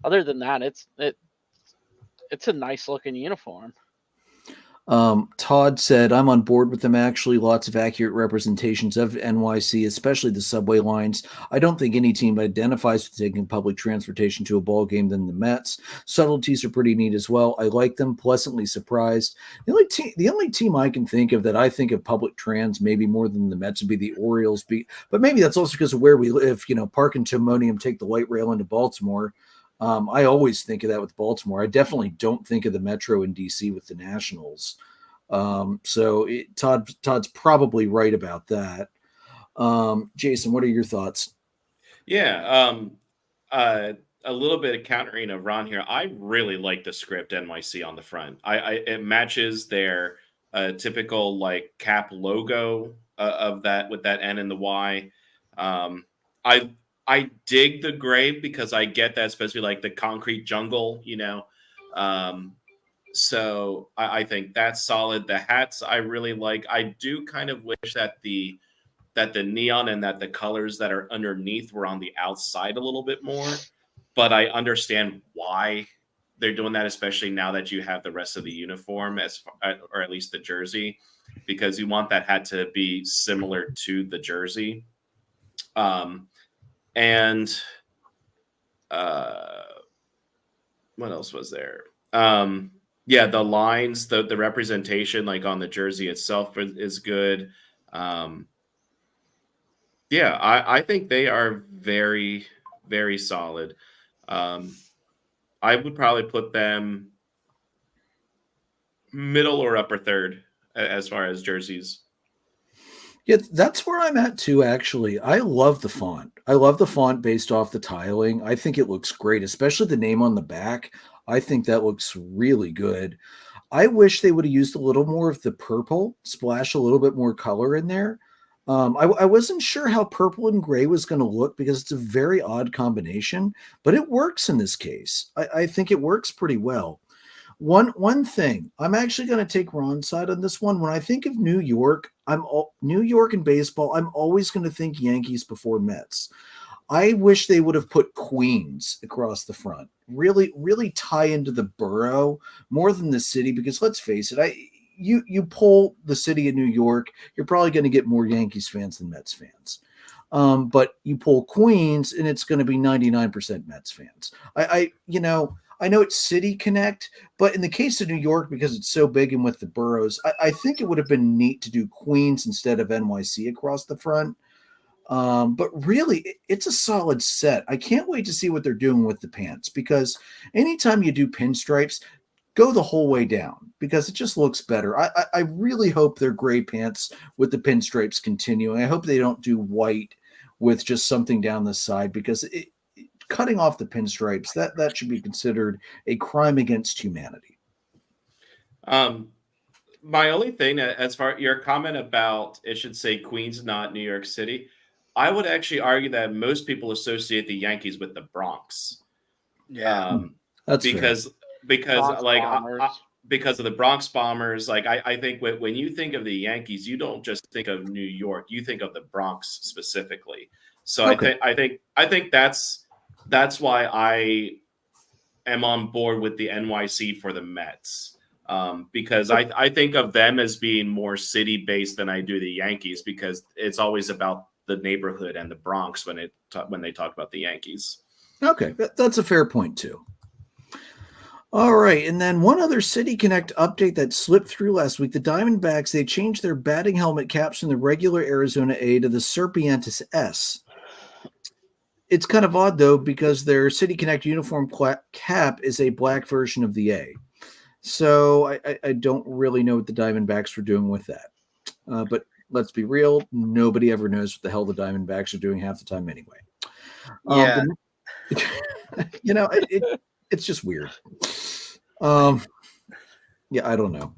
Other than that, it's a nice looking uniform. Todd said, I'm on board with them actually. Lots of accurate representations of NYC, especially the subway lines. I don't think any team identifies with taking public transportation to a ball game than the Mets. Subtleties are pretty neat as well. I like them, pleasantly surprised. The only team I can think of that I think of public trans maybe more than the Mets would be the Orioles. But maybe that's also because of where we live. Park and Timonium take the light rail into Baltimore. I always think of that with Baltimore. I definitely don't think of the Metro in DC with the Nationals. Todd's probably right about that. Jason, what are your thoughts? Yeah. A little bit of countering of Ron here. I really like the script NYC on the front. It matches their typical like cap logo of that with that N and the Y. I dig the gray because I get that, especially like the concrete jungle, so I think that's solid. The hats I really like. I do kind of wish that the neon and that the colors that are underneath were on the outside a little bit more, but I understand why they're doing that, especially now that you have the rest of the uniform or at least the jersey, because you want that hat to be similar to the jersey. And what else was there? Yeah, the lines, the representation, like on the jersey itself, is good. Yeah, I think they are very, very solid. I would probably put them middle or upper third as far as jerseys. Yeah, that's where I'm at too, actually. I love the font. I love the font based off the tiling. I think it looks great, especially the name on the back. I think that looks really good. I wish they would have used a little more of the purple, splash a little bit more color in there. I wasn't sure how purple and gray was going to look because it's a very odd combination, but it works in this case. I think it works pretty well. One thing, I'm actually going to take Ron's side on this one. When I think of New York, New York and baseball, I'm always going to think Yankees before Mets. I wish they would have put Queens across the front. Really, really tie into the borough more than the city, because let's face it, you pull the city of New York, you're probably going to get more Yankees fans than Mets fans. But you pull Queens, and it's going to be 99% Mets fans. I know it's City Connect, but in the case of New York, because it's so big and with the boroughs, I think it would have been neat to do Queens instead of NYC across the front. But really, it's a solid set. I can't wait to see what they're doing with the pants, because anytime you do pinstripes, go the whole way down, because it just looks better. I really hope their gray pants with the pinstripes continue. I hope they don't do white with just something down the side, because cutting off the pinstripes, that should be considered a crime against humanity. My only thing, as far your comment about it should say Queens, not New York City, I would actually argue that most people associate the Yankees with the Bronx. Yeah, That's because fair. because like Bombers. because of the Bronx Bombers. Like I think when you think of the Yankees, you don't just think of New York, you think of the Bronx specifically. So Okay. I think that's why I am on board with the NYC for the Mets. Because I think of them as being more city based than I do the Yankees, because it's always about the neighborhood and the Bronx when they talk about the Yankees. Okay, that's a fair point too. All right, and then one other City Connect update that slipped through last week. The Diamondbacks, they changed their batting helmet caps from the regular Arizona A to the Serpientes S. It's kind of odd, though, because their City Connect uniform cap is a black version of the A. So I don't really know what the Diamondbacks were doing with that. But let's be real, nobody ever knows what the hell the Diamondbacks are doing half the time anyway. yeah. It's just weird. Yeah, I don't know.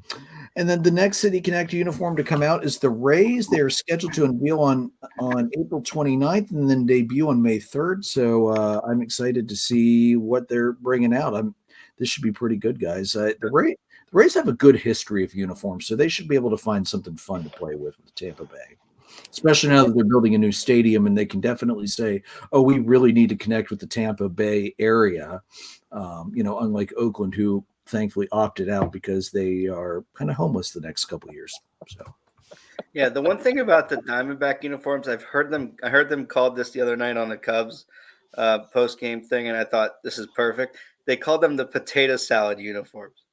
And then the next City Connect uniform to come out is the Rays. They are scheduled to unveil on April 29th and then debut on May 3rd. So I'm excited to see what they're bringing out. This should be pretty good, guys. The Rays have a good history of uniforms, so they should be able to find something fun to play with Tampa Bay, especially now that they're building a new stadium and they can definitely say, oh, we really need to connect with the Tampa Bay area, unlike Oakland, who thankfully opted out because they are kind of homeless the next couple of years. So, yeah, the one thing about the Diamondback uniforms, I heard them called this the other night on the Cubs post game thing, and I thought this is perfect. They called them the potato salad uniforms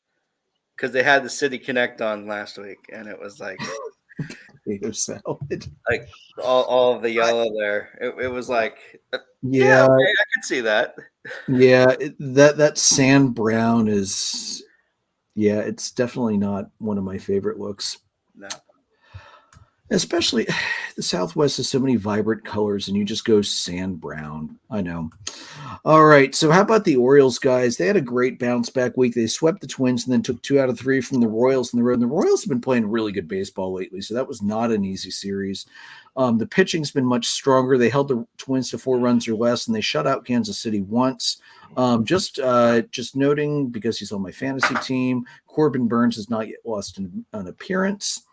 because they had the City Connect on last week, and it was like potato salad, like all of the yellow there. It was like, yeah, okay, I could see that. Yeah, that sand brown is, yeah, it's definitely not one of my favorite looks. No. Especially the Southwest has so many vibrant colors, and you just go sand brown. I know. All right, so how about the Orioles, guys? They had a great bounce back week. They swept the Twins and then took 2 out of 3 from the Royals on the road. And the Royals have been playing really good baseball lately, so that was not an easy series. The pitching's been much stronger. They held the Twins to 4 runs or less, and they shut out Kansas City once. Just noting, because he's on my fantasy team, Corbin Burns has not yet lost an appearance.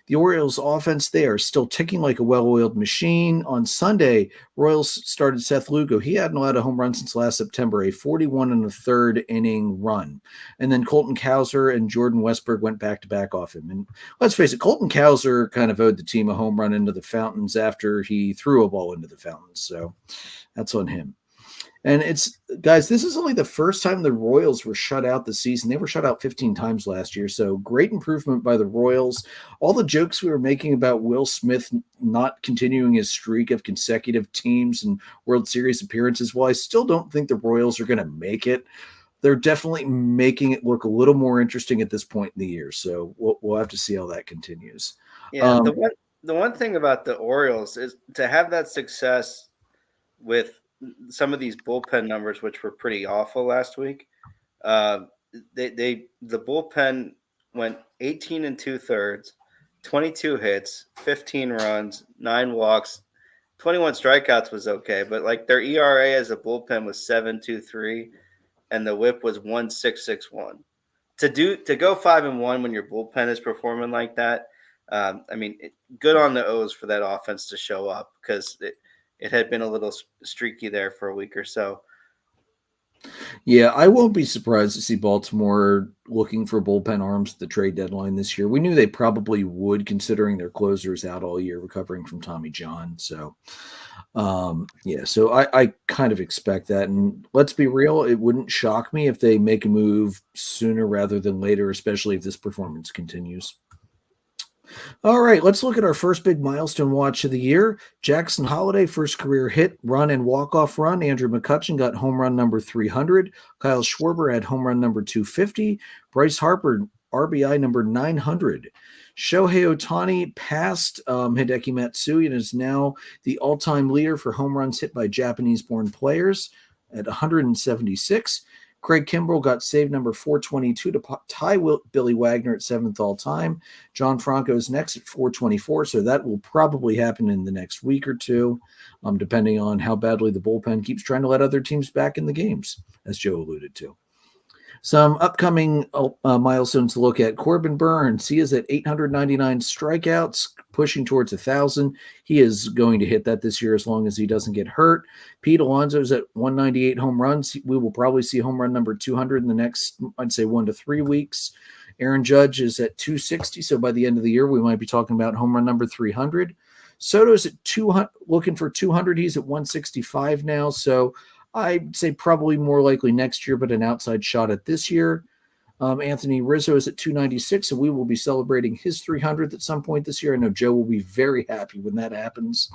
The Orioles offense, they are still ticking like a well-oiled machine. On Sunday, Royals started Seth Lugo. He hadn't allowed a home run since last September, a 41 and a third inning run. And then Colton Cowser and Jordan Westberg went back-to-back off him. And let's face it, Colton Cowser kind of owed the team a home run into the fountains after he threw a ball into the fountains. So that's on him. And guys, this is only the first time the Royals were shut out this season. They were shut out 15 times last year. So great improvement by the Royals. All the jokes we were making about Will Smith not continuing his streak of consecutive teams and World Series appearances, well, I still don't think the Royals are going to make it. They're definitely making it look a little more interesting at this point in the year. So we'll have to see how that continues. Yeah, the one thing about the Orioles is to have that success with some of these bullpen numbers, which were pretty awful last week. The bullpen went 18 2/3, 22 hits, 15 runs, 9 walks, 21 strikeouts was okay, but like their ERA as a bullpen was 7.23, and the WHIP was 1.661. To go 5-1 when your bullpen is performing like that, good on the O's for that offense to show up, because it had been a little streaky there for a week or so. Yeah, I won't be surprised to see Baltimore looking for bullpen arms at the trade deadline this year. We knew they probably would, considering their closers out all year recovering from Tommy John. So, so I kind of expect that. And let's be real, it wouldn't shock me if they make a move sooner rather than later, especially if this performance continues. All right, let's look at our first big milestone watch of the year. Jackson Holliday, first career hit, run, and walk-off run. Andrew McCutchen got home run number 300. Kyle Schwarber had home run number 250. Bryce Harper, RBI number 900. Shohei Ohtani passed Hideki Matsui and is now the all-time leader for home runs hit by Japanese-born players at 176. Craig Kimbrell got save number 422 to tie Billy Wagner at 7th all-time. John Franco is next at 424, so that will probably happen in the next week or two, depending on how badly the bullpen keeps trying to let other teams back in the games, as Joe alluded to. Some upcoming milestones to look at. Corbin Burns, he is at 899 strikeouts, pushing towards 1,000. He is going to hit that this year as long as he doesn't get hurt. Pete Alonso is at 198 home runs. We will probably see home run number 200 in the next, I'd say, 1 to 3 weeks. Aaron Judge is at 260, so by the end of the year, we might be talking about home run number 300. Soto's at 200, looking for 200. He's at 165 now, so I'd say probably more likely next year, but an outside shot at this year. Anthony Rizzo is at 296, so we will be celebrating his 300th at some point this year. I know Joe will be very happy when that happens.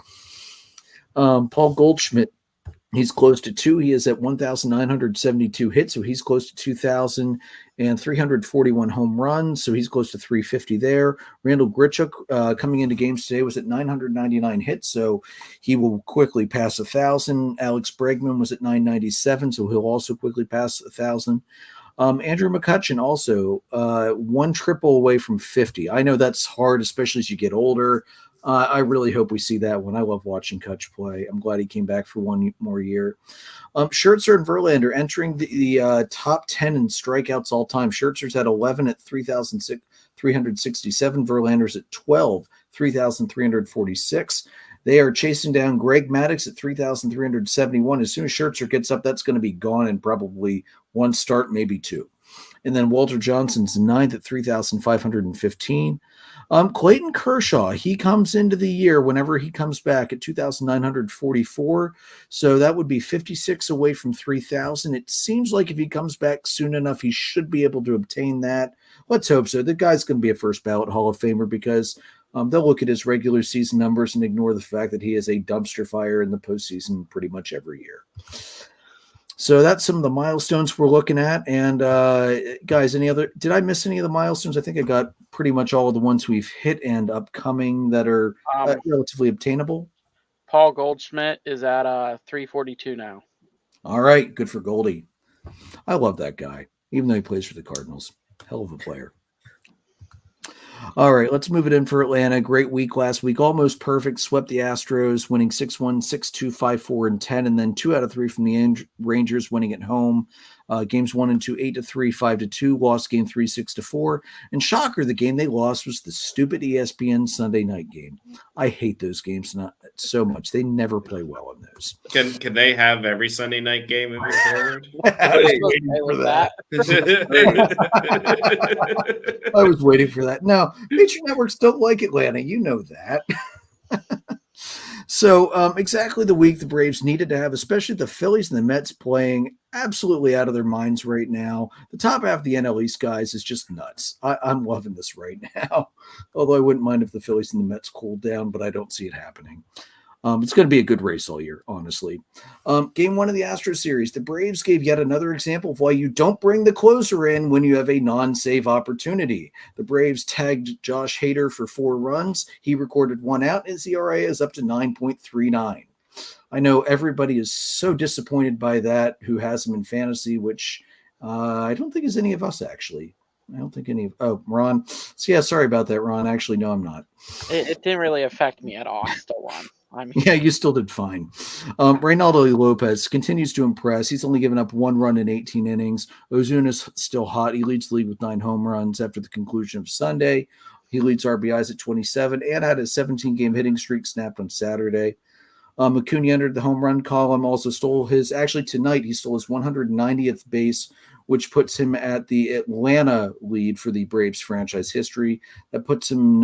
Paul Goldschmidt, he's close to 2. He is at 1,972 hits, so he's close to 2,000 and 341 home runs, so he's close to 350 there. Randall Grichuk, coming into games today, was at 999 hits, so he will quickly pass 1,000. Alex Bregman was at 997, so he'll also quickly pass 1,000. Andrew McCutchen also one triple away from 50. I know that's hard, especially as you get older. I really hope we see that one. I love watching Kutch play. I'm glad he came back for one more year. Scherzer and Verlander entering the top 10 in strikeouts all time. Scherzer's at 11 at 3,367. Verlander's at 12, 3,346. They are chasing down Greg Maddux at 3,371. As soon as Scherzer gets up, that's going to be gone in probably one start, maybe two. And then Walter Johnson's ninth at 3,515. Clayton Kershaw, he comes into the year whenever he comes back at 2,944. So that would be 56 away from 3,000. It seems like if he comes back soon enough, he should be able to obtain that. Let's hope so. The guy's going to be a first ballot Hall of Famer because they'll look at his regular season numbers and ignore the fact that he is a dumpster fire in the postseason pretty much every year. So that's some of the milestones we're looking at. And guys, did I miss any of the milestones? I think I got pretty much all of the ones we've hit and upcoming that are relatively obtainable. Paul Goldschmidt is at 342 now. All right. Good for Goldie. I love that guy, even though he plays for the Cardinals. Hell of a player. All right, let's move it in for Atlanta. Great week last week. Almost perfect. Swept the Astros, winning 6-1, 6-2, 5-4, and 10. And then 2 out of 3 from the Rangers, winning at home. Games 1 and 2, 8-3, 5-2. Lost game 3, 6-4. And shocker, the game they lost was the stupid ESPN Sunday night game. I hate those games not so much. They never play well in those. Can they have every Sunday night game moving forward? I was waiting for that. I was waiting for that. No, major networks don't like Atlanta. You know that. So exactly the week the Braves needed to have, especially the Phillies and the Mets playing absolutely out of their minds right now. The top half of the NL East, guys, is just nuts. I'm loving this right now, although I wouldn't mind if the Phillies and the Mets cooled down, but I don't see it happening. It's going to be a good race all year, honestly. Game 1 of the Astros series, the Braves gave yet another example of why you don't bring the closer in when you have a non-save opportunity. The Braves tagged Josh Hader for 4 runs. He recorded 1 out. His ERA is up to 9.39. I know everybody is so disappointed by that who has him in fantasy, which I don't think is any of us, actually. I don't think any of – oh, Ron. So, yeah, sorry about that, Ron. Actually, no, I'm not. It didn't really affect me at all. I still won. Yeah, you still did fine. Reynaldo Lopez continues to impress. He's only given up 1 run in 18 innings. Ozuna's still hot. He leads the league with 9 home runs after the conclusion of Sunday. He leads RBIs at 27 and had a 17-game hitting streak snapped on Saturday. Acuna entered the home run column, also stole tonight he stole his 190th base, which puts him at the Atlanta lead for the Braves franchise history. That puts him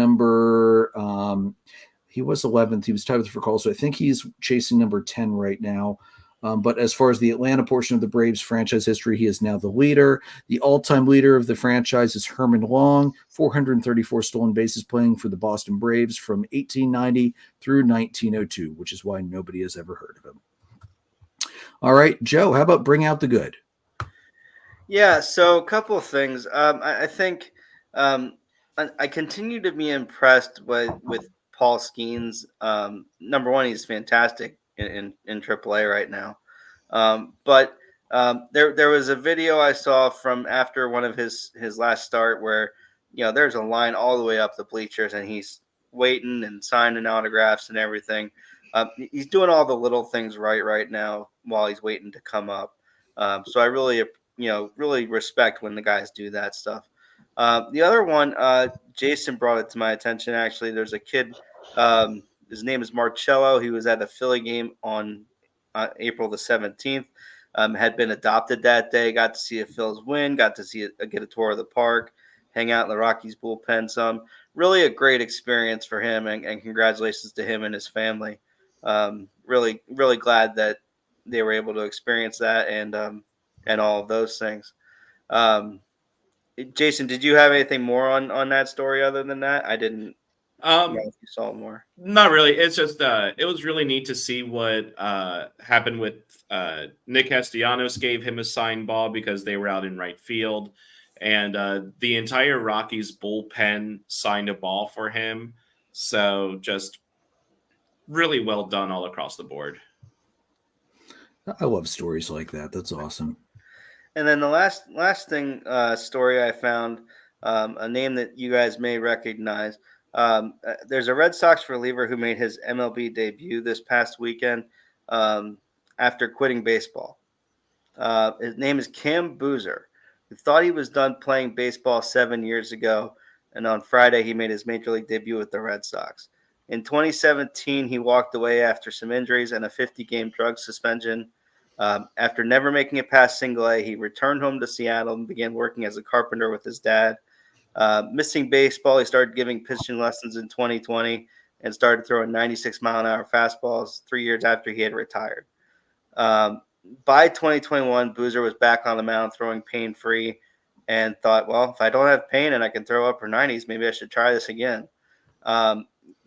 he was 11th. He was tied with Furcal, so I think he's chasing number 10 right now. But as far as the Atlanta portion of the Braves franchise history, he is now the leader. The all-time leader of the franchise is Herman Long, 434 stolen bases playing for the Boston Braves from 1890 through 1902, which is why nobody has ever heard of him. All right, Joe, how about bring out the good? Yeah, so a couple of things. I think I continue to be impressed with Paul Skeens. Number one, he's fantastic in AAA right now. But there was a video I saw from after one of his last start where, there's a line all the way up the bleachers and he's waiting and signing autographs and everything. He's doing all the little things right now while he's waiting to come up. So I really, really respect when the guys do that stuff. The other one, Jason brought it to my attention. Actually, there's a kid. His name is Marcello. He was at a Philly game on April the 17th. Had been adopted that day. Got to see a Phillies win. Got to get a tour of the park. Hang out in the Rockies bullpen some. Really a great experience for him, and congratulations to him and his family. Really, really glad that they were able to experience that and all of those things. Jason, did you have anything more on that story other than that? I didn't. If you saw more. Not really. It's just it was really neat to see what happened with Nick Castellanos. Gave him a signed ball because they were out in right field, and the entire Rockies bullpen signed a ball for him. So just really well done all across the board. I love stories like that. That's awesome. And then the last thing story I found, a name that you guys may recognize. There's a Red Sox reliever who made his MLB debut this past weekend after quitting baseball. His name is Cam Boozer. He thought he was done playing baseball 7 years ago, and on Friday he made his major league debut with the Red Sox. In 2017, he walked away after some injuries and a 50-game drug suspension. After never making it past Single A, he returned home to Seattle and began working as a carpenter with his dad. Missing baseball, he started giving pitching lessons in 2020 and started throwing 96-mile-an-hour fastballs 3 years after he had retired. By 2021, Boozer was back on the mound throwing pain-free and thought, well, if I don't have pain and I can throw upper 90s, maybe I should try this again.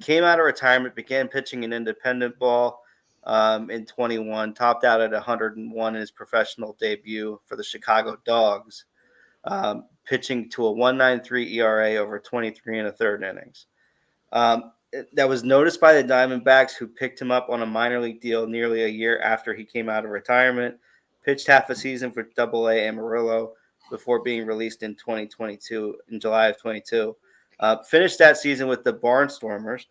Came out of retirement, began pitching in independent ball in 21, topped out at 101 in his professional debut for the Chicago Dogs, pitching to a 1.93 ERA over 23 and a third innings. That was noticed by the Diamondbacks, who picked him up on a minor league deal nearly a year after he came out of retirement, pitched half a season for Double-A Amarillo before being released in July of 22. Finished that season with the Barnstormers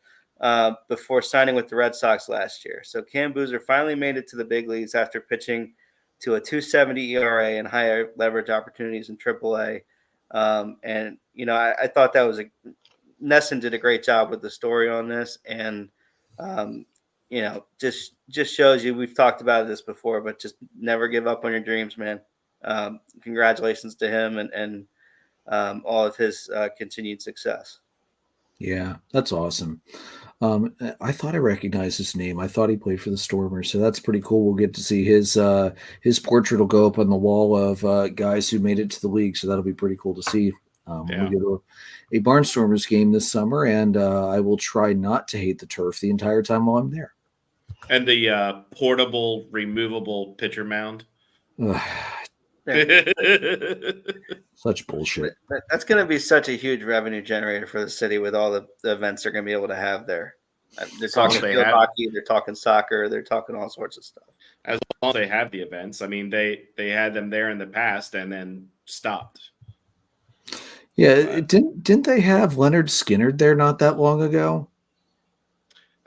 before signing with the Red Sox last year. So Cam Boozer finally made it to the big leagues after pitching to a 2.70 ERA and higher leverage opportunities in Triple-A. And, you know, I thought that was Nesson did a great job with the story on this. And, you know, just shows you, we've talked about this before, but just never give up on your dreams, man. Congratulations to him and all of his continued success. Yeah, that's awesome. I thought I recognized his name. I thought he played for the Stormers, so that's pretty cool. We'll get to see his portrait will go up on the wall of guys who made it to the league, so that'll be pretty cool to see when we go to a Barnstormers game this summer, and I will try not to hate the turf the entire time while I'm there. And the portable, removable pitcher mound. Such bullshit. That's going to be such a huge revenue generator for the city with all the events they're going to be able to have there. They're talking field hockey, they're talking soccer, they're talking all sorts of stuff. As long as they have the events. I mean, they had them there in the past and then stopped. Yeah, didn't they have Leonard Skinner there not that long ago?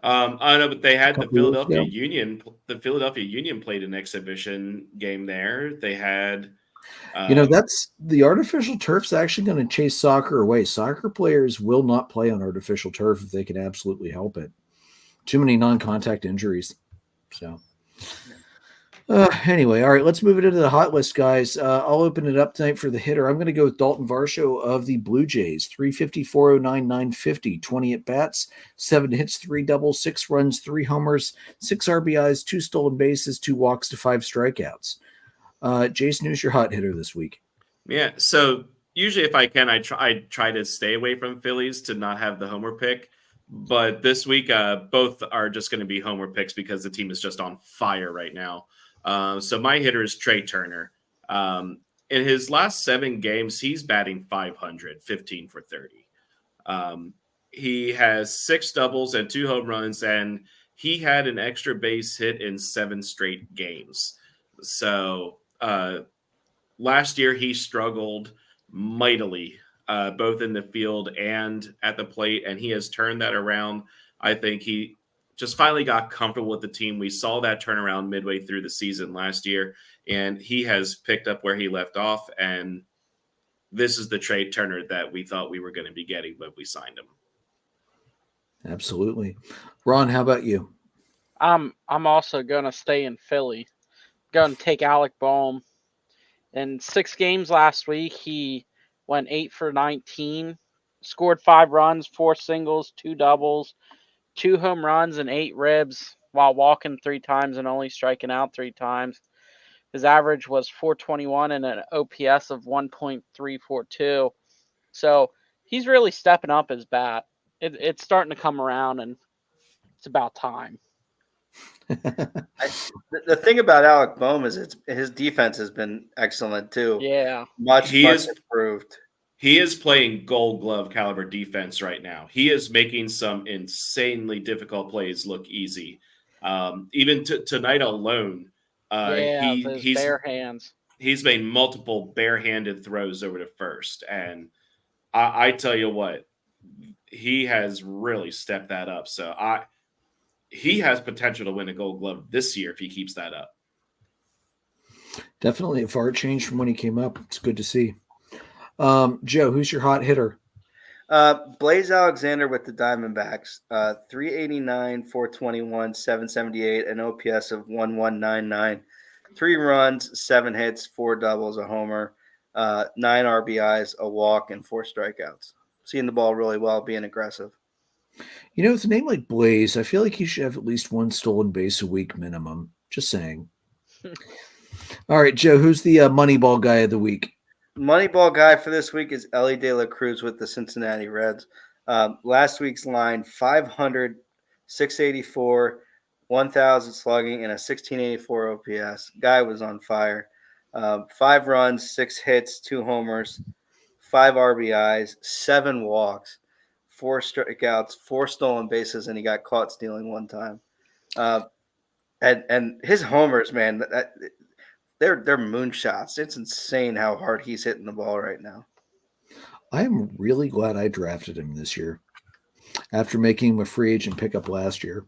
I know, but they had the Philadelphia Union. The Philadelphia Union played an exhibition game there. They had, that's the artificial turf's actually going to chase soccer away. Soccer players will not play on artificial turf if they can absolutely help it. Too many non-contact injuries. So, anyway, all right, let's move it into the hot list, guys. I'll open it up tonight for the hitter. I'm going to go with Dalton Varsho of the Blue Jays. 350, 409, 950, 20 at bats, 7 hits, 3 doubles, 6 runs, 3 homers, 6 RBIs, 2 stolen bases, 2 walks to 5 strikeouts. Jason, who's your hot hitter this week? Yeah, so usually if I can, I try to stay away from Phillies to not have the homer pick. But this week, both are just going to be homer picks because the team is just on fire right now. So my hitter is Trey Turner. In his last 7 games, he's batting .500, 15 for 30. He has 6 doubles and 2 home runs, and he had an extra base hit in 7 straight games. So last year he struggled mightily, both in the field and at the plate, and he has turned that around. I think he just finally got comfortable with the team. We saw that turnaround midway through the season last year, and he has picked up where he left off. And this is the Trey Turner that we thought we were going to be getting when we signed him. Absolutely. Ron, how about you? I'm also going to stay in Philly. Going to take Alec Bohm. In 6 games last week, he went 8 for 19, scored 5 runs, 4 singles, 2 doubles, 2 home runs, and 8 ribs while walking 3 times and only striking out 3 times. His average was .421 and an OPS of 1.342. So he's really stepping up his bat. It's starting to come around, and it's about time. The thing about Alec Bohm is his defense has been excellent too. Yeah, much improved. He is playing Gold Glove caliber defense right now. He is making some insanely difficult plays look easy. Even tonight alone, he's bare hands. he's made multiple barehanded throws over to first. And I tell you what, he has really stepped that up. So he has potential to win a Gold Glove this year if he keeps that up. Definitely a far change from when he came up. It's good to see. Joe, who's your hot hitter? Blaze Alexander with the Diamondbacks, 389, 421, 778, an OPS of 1199, 3 runs, 7 hits, 4 doubles, a homer, 9 RBIs, a walk, and 4 strikeouts. Seeing the ball really well, being aggressive. You know, with a name like Blaze, I feel like he should have at least 1 stolen base a week minimum. Just saying. All right, Joe, who's the Moneyball guy of the week? Moneyball guy for this week is Ellie De La Cruz with the Cincinnati Reds. Last week's line, 500, 684, 1,000 slugging, and a 1684 OPS. Guy was on fire. 5 runs, 6 hits, 2 homers, 5 RBIs, 7 walks, 4 strikeouts, 4 stolen bases, and he got caught stealing 1 time. And his homers, man, they're moonshots. It's insane how hard he's hitting the ball right now. I am really glad I drafted him this year after making him a free agent pickup last year.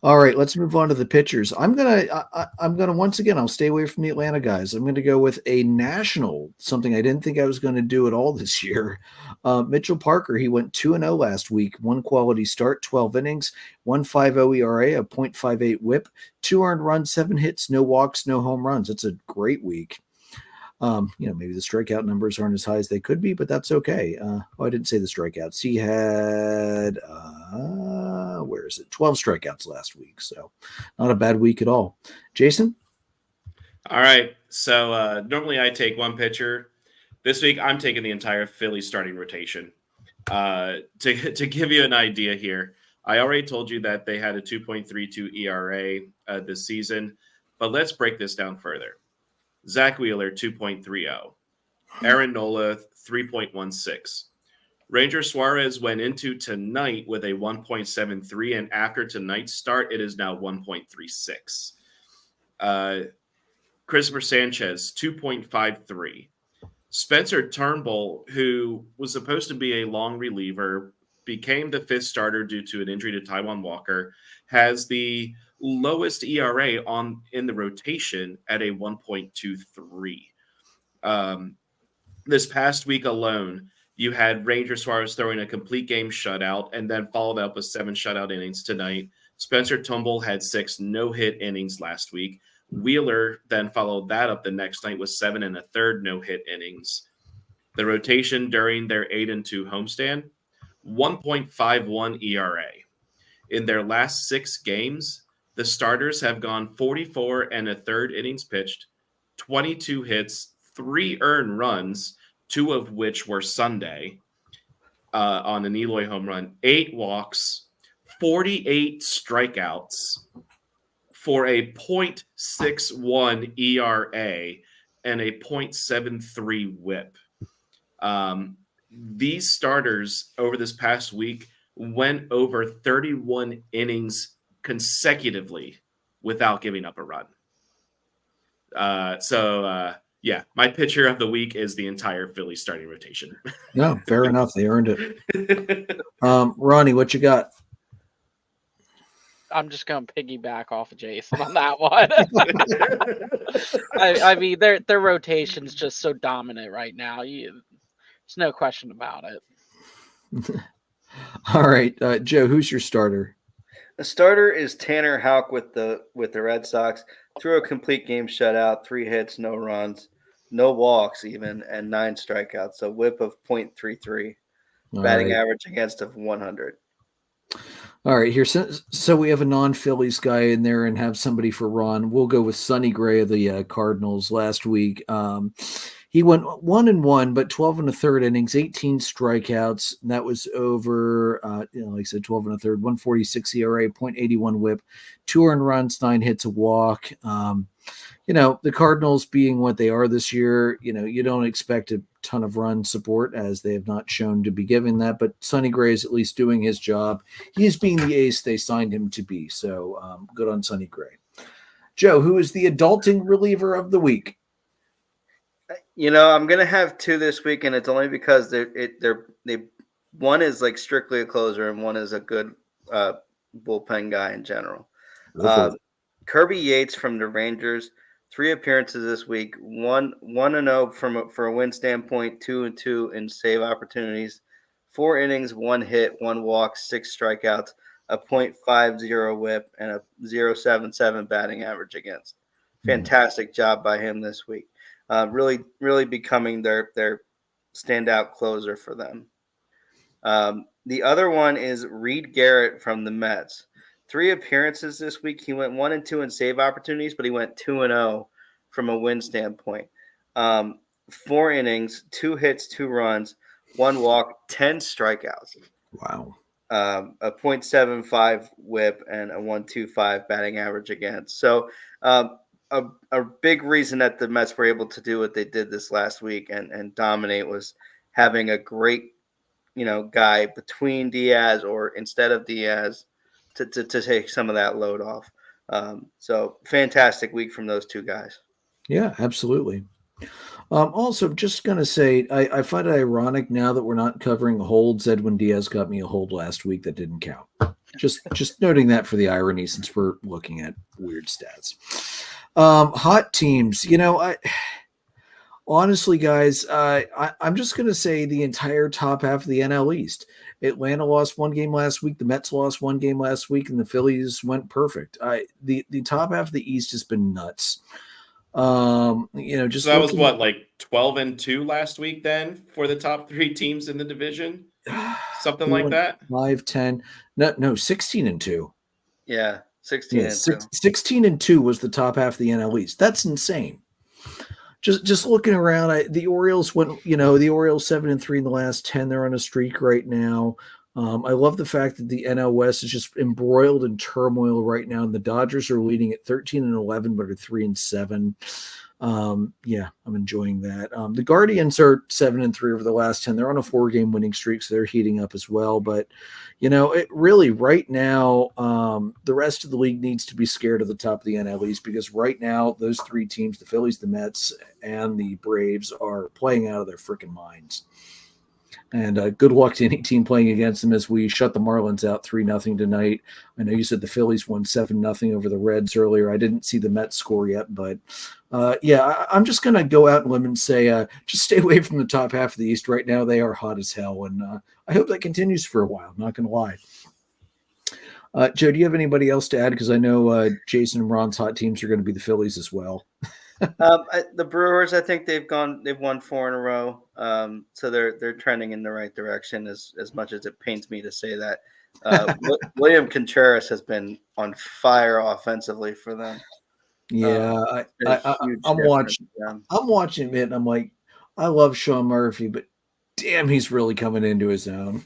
All right, let's move on to the pitchers. I'm gonna once again, I'll stay away from the Atlanta guys. I'm gonna go with a national, something I didn't think I was going to do at all this year. Mitchell Parker, he went 2-0 last week, 1 quality start, 12 innings, 1.50 ERA, a .58 WHIP, 2 earned runs, 7 hits, no walks, no home runs. It's a great week. Maybe the strikeout numbers aren't as high as they could be, but that's okay. I didn't say the strikeouts. He had 12 strikeouts last week, so not a bad week at all. Jason? All right. So normally I take 1 pitcher. This week I'm taking the entire Phillies starting rotation. To give you an idea here, I already told you that they had a 2.32 ERA this season, but let's break this down further. Zach Wheeler, 2.30. Aaron Nola, 3.16. Ranger Suarez went into tonight with a 1.73, and after tonight's start, it is now 1.36. Christopher Sanchez, 2.53. Spencer Turnbull, who was supposed to be a long reliever, became the 5th starter due to an injury to Taijuan Walker, has the lowest ERA in the rotation at a 1.23. This past week alone, you had Ranger Suarez throwing a complete game shutout and then followed up with 7 shutout innings tonight. Spencer Turnbull had 6 no-hit innings last week. Wheeler then followed that up the next night with 7 1/3 no-hit innings. The rotation during their 8-2 homestand, 1.51 ERA. In their last 6 games, the starters have gone 44 1/3 innings pitched, 22 hits, 3 earned runs, 2 of which were Sunday on an Eloy home run, 8 walks, 48 strikeouts for a .61 ERA and a .73 WHIP. These starters over this past week went over 31 innings consecutively without giving up a run. Yeah, my pitcher of the week is the entire Phillies starting rotation. No, fair enough. They earned it. Ronnie, what you got? I'm just going to piggyback off of Jason on that one. I mean, their rotation's just so dominant right now. There's no question about it. All right, Joe, who's your starter? The starter is Tanner Houck with the Red Sox. Threw a complete game shutout, 3 hits, no runs, no walks even, and 9 strikeouts. A whip of .33, batting average against of 100. All right, here. So we have a non-Phillies guy in there and have somebody for Ron. We'll go with Sonny Gray of the Cardinals last week. He went 1-1, but 12 1/3 innings, 18 strikeouts. And that was over, like I said, 12 1/3, 1.46 ERA, .81 WHIP, 2 earned runs, 9 hits, a walk. The Cardinals being what they are this year, you don't expect a ton of run support as they have not shown to be giving that. But Sonny Gray is at least doing his job. He is being the ace they signed him to be. So good on Sonny Gray. Joe, who is the adulting reliever of the week? I'm gonna have two this week, and it's only because one is like strictly a closer, and one is a good bullpen guy in general. Go for it. Kirby Yates from the Rangers, 3 appearances this week, 1-0 for a win standpoint, 2-2 in save opportunities, 4 innings, 1 hit, 1 walk, 6 strikeouts, a .50 WHIP, and a .077 batting average against. Fantastic job by him this week. Really, really becoming their standout closer for them. The other one is Reed Garrett from the Mets. 3 appearances this week. He went 1-2 in save opportunities, but he went 2-0 from a win standpoint. 4 innings, 2 hits, 2 runs, 1 walk, 10 strikeouts. Wow. A .75 WHIP and a .125 batting average against. So a big reason that the Mets were able to do what they did this last week and dominate was having a great, guy between Diaz or instead of Diaz to take some of that load off. So fantastic week from those 2 guys. Yeah, absolutely. Also, just going to say, I find it ironic now that we're not covering holds. Edwin Diaz got me a hold last week that didn't count. Just noting that for the irony, since we're looking at weird stats. Hot teams. Honestly, guys, I'm just going to say the entire top half of the NL East. Atlanta lost 1 game last week. The Mets lost 1 game last week, and the Phillies went perfect. The top half of the East has been nuts. Just so that was what, like 12-2 last week then for the top 3 teams in the division, something like that. 5-10, no, 16-2. Yeah, 16-2. 16-2 was the top half of the NL East. That's insane. Just looking around, the Orioles went. The Orioles 7-3 in the last 10. They're on a streak right now. I love the fact that the NL West is just embroiled in turmoil right now, and the Dodgers are leading at 13-11, but are 3-7. Yeah, I'm enjoying that. The Guardians are 7-3 over the last 10. They're on a 4-game winning streak, so they're heating up as well. But it really right now, the rest of the league needs to be scared of the top of the NL East, because right now those 3 teams, the Phillies, the Mets, and the Braves, are playing out of their freaking minds. And good luck to any team playing against them as we shut the Marlins out 3-0 tonight. I know you said the Phillies won 7-0 over the Reds earlier. I didn't see the Mets score yet, but I'm just going to go out on a limb and say just stay away from the top half of the East right now. They are hot as hell, and I hope that continues for a while. Not going to lie. Joe, do you have anybody else to add? Because I know Jason and Ron's hot teams are going to be the Phillies as well. The Brewers, I think they've won 4 in a row. So they're trending in the right direction, as much as it pains me to say that. William Contreras has been on fire offensively for them. Yeah, I'm watching it, and I'm like, I love Sean Murphy, but damn, he's really coming into his own.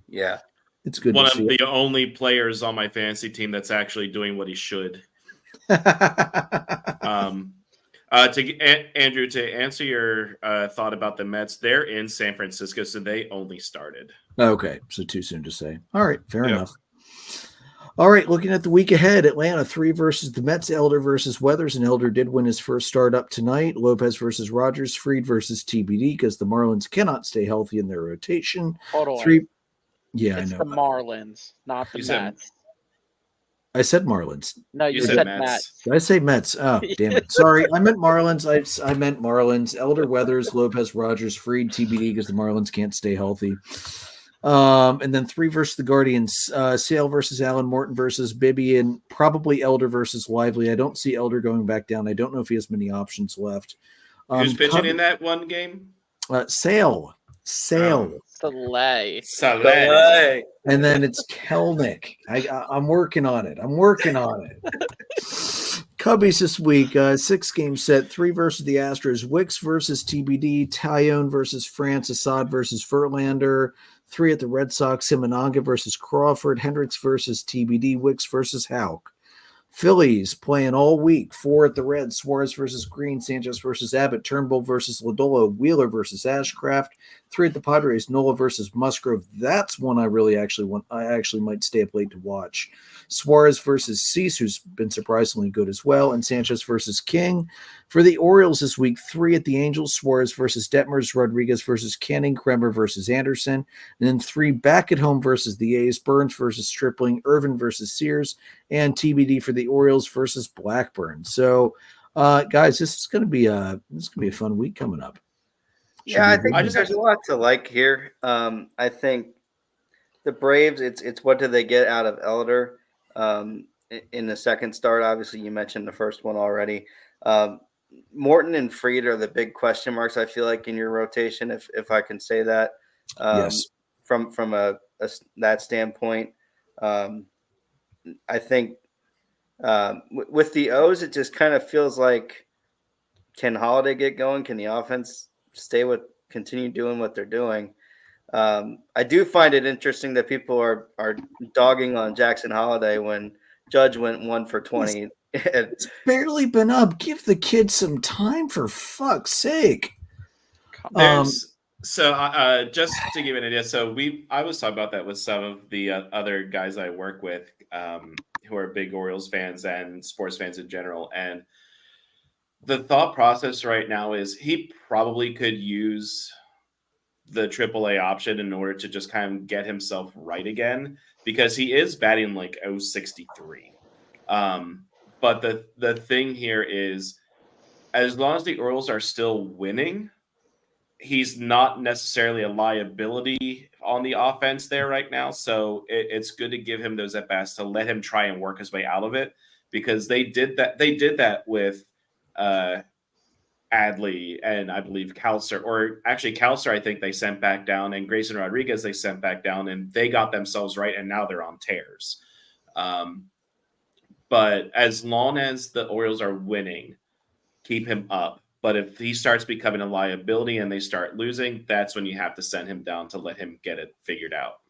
Yeah. It's good One to of see the only players on my fantasy team that's actually doing what he should. Andrew, to answer your thought about the Mets, they're in San Francisco, so they only started. Okay, so too soon to say. All right, fair enough. All right, looking at the week ahead, Atlanta 3 versus the Mets, Elder versus Weathers, and Elder did win his first start up tonight. Lopez versus Rogers, Fried versus TBD, because the Marlins cannot stay healthy in their rotation. Hold on. 3. Yeah, it's I know. The Marlins, not the Mets. I said Marlins. No, you said Mets. Did I say Mets? Oh, damn it. Sorry. I meant Marlins. I meant Marlins. Elder, Weathers, Lopez, Rogers, Fried, TBD, because the Marlins can't stay healthy. And then 3 versus the Guardians. Sale versus Allen, Morton versus Bibby, and probably Elder versus Lively. I don't see Elder going back down. I don't know if he has many options left. Who's pitching in that one game? Sale. Saleh. And then it's Kelnick. I'm working on it. Cubbies this week, 6-game set, 3 versus the Astros, Wicks versus TBD, Tyone versus France, Assad versus Verlander, 3 at the Red Sox, Simonanga versus Crawford, Hendricks versus TBD, Wicks versus Houck. Phillies playing all week. 4 at the Reds. Suarez versus Green. Sanchez versus Abbott. Turnbull versus Lodolo. Wheeler versus Ashcraft. 3 at the Padres. Nola versus Musgrove. That's one I actually might stay up late to watch. Suarez versus Cease, who's been surprisingly good as well, and Sanchez versus King. For the Orioles this week, 3 at the Angels. Suarez versus Detmers. Rodriguez versus Canning. Kremer versus Anderson. And then 3 back at home versus the A's. Burns versus Stripling. Irvin versus Sears. And TBD for the Orioles versus Blackburn. So, guys, this is going to be a fun week coming up. Yeah, I think I just there's a lot to like here. I think the Braves, it's what do they get out of Elder in the second start? Obviously, you mentioned the first one already. Morton and Fried are the big question marks, I feel like, in your rotation, if I can say that. Yes. From that standpoint. I think with the O's, it just kind of feels like, can Holiday get going? Can the offense continue doing what they're doing? I do find it interesting that people are dogging on Jackson Holiday when Judge went 1 for 20. It's barely been up. Give the kid some time, for fuck's sake. Just to give you an idea, I was talking about that with some of the other guys I work with who are big Orioles fans and sports fans in general. And the thought process right now is he probably could use the AAA option in order to just kind of get himself right again, because he is batting like 063. But the thing here is, as long as the Orioles are still winning, he's not necessarily a liability on the offense there right now. So it's good to give him those at-bats to let him try and work his way out of it, because they did that with Adley and I believe Kalser, or actually Kalser, I think they sent back down, and Grayson Rodriguez they sent back down, and they got themselves right, and now they're on tears. But as long as the Orioles are winning, keep him up. But if he starts becoming a liability and they start losing, that's when you have to send him down to let him get it figured out.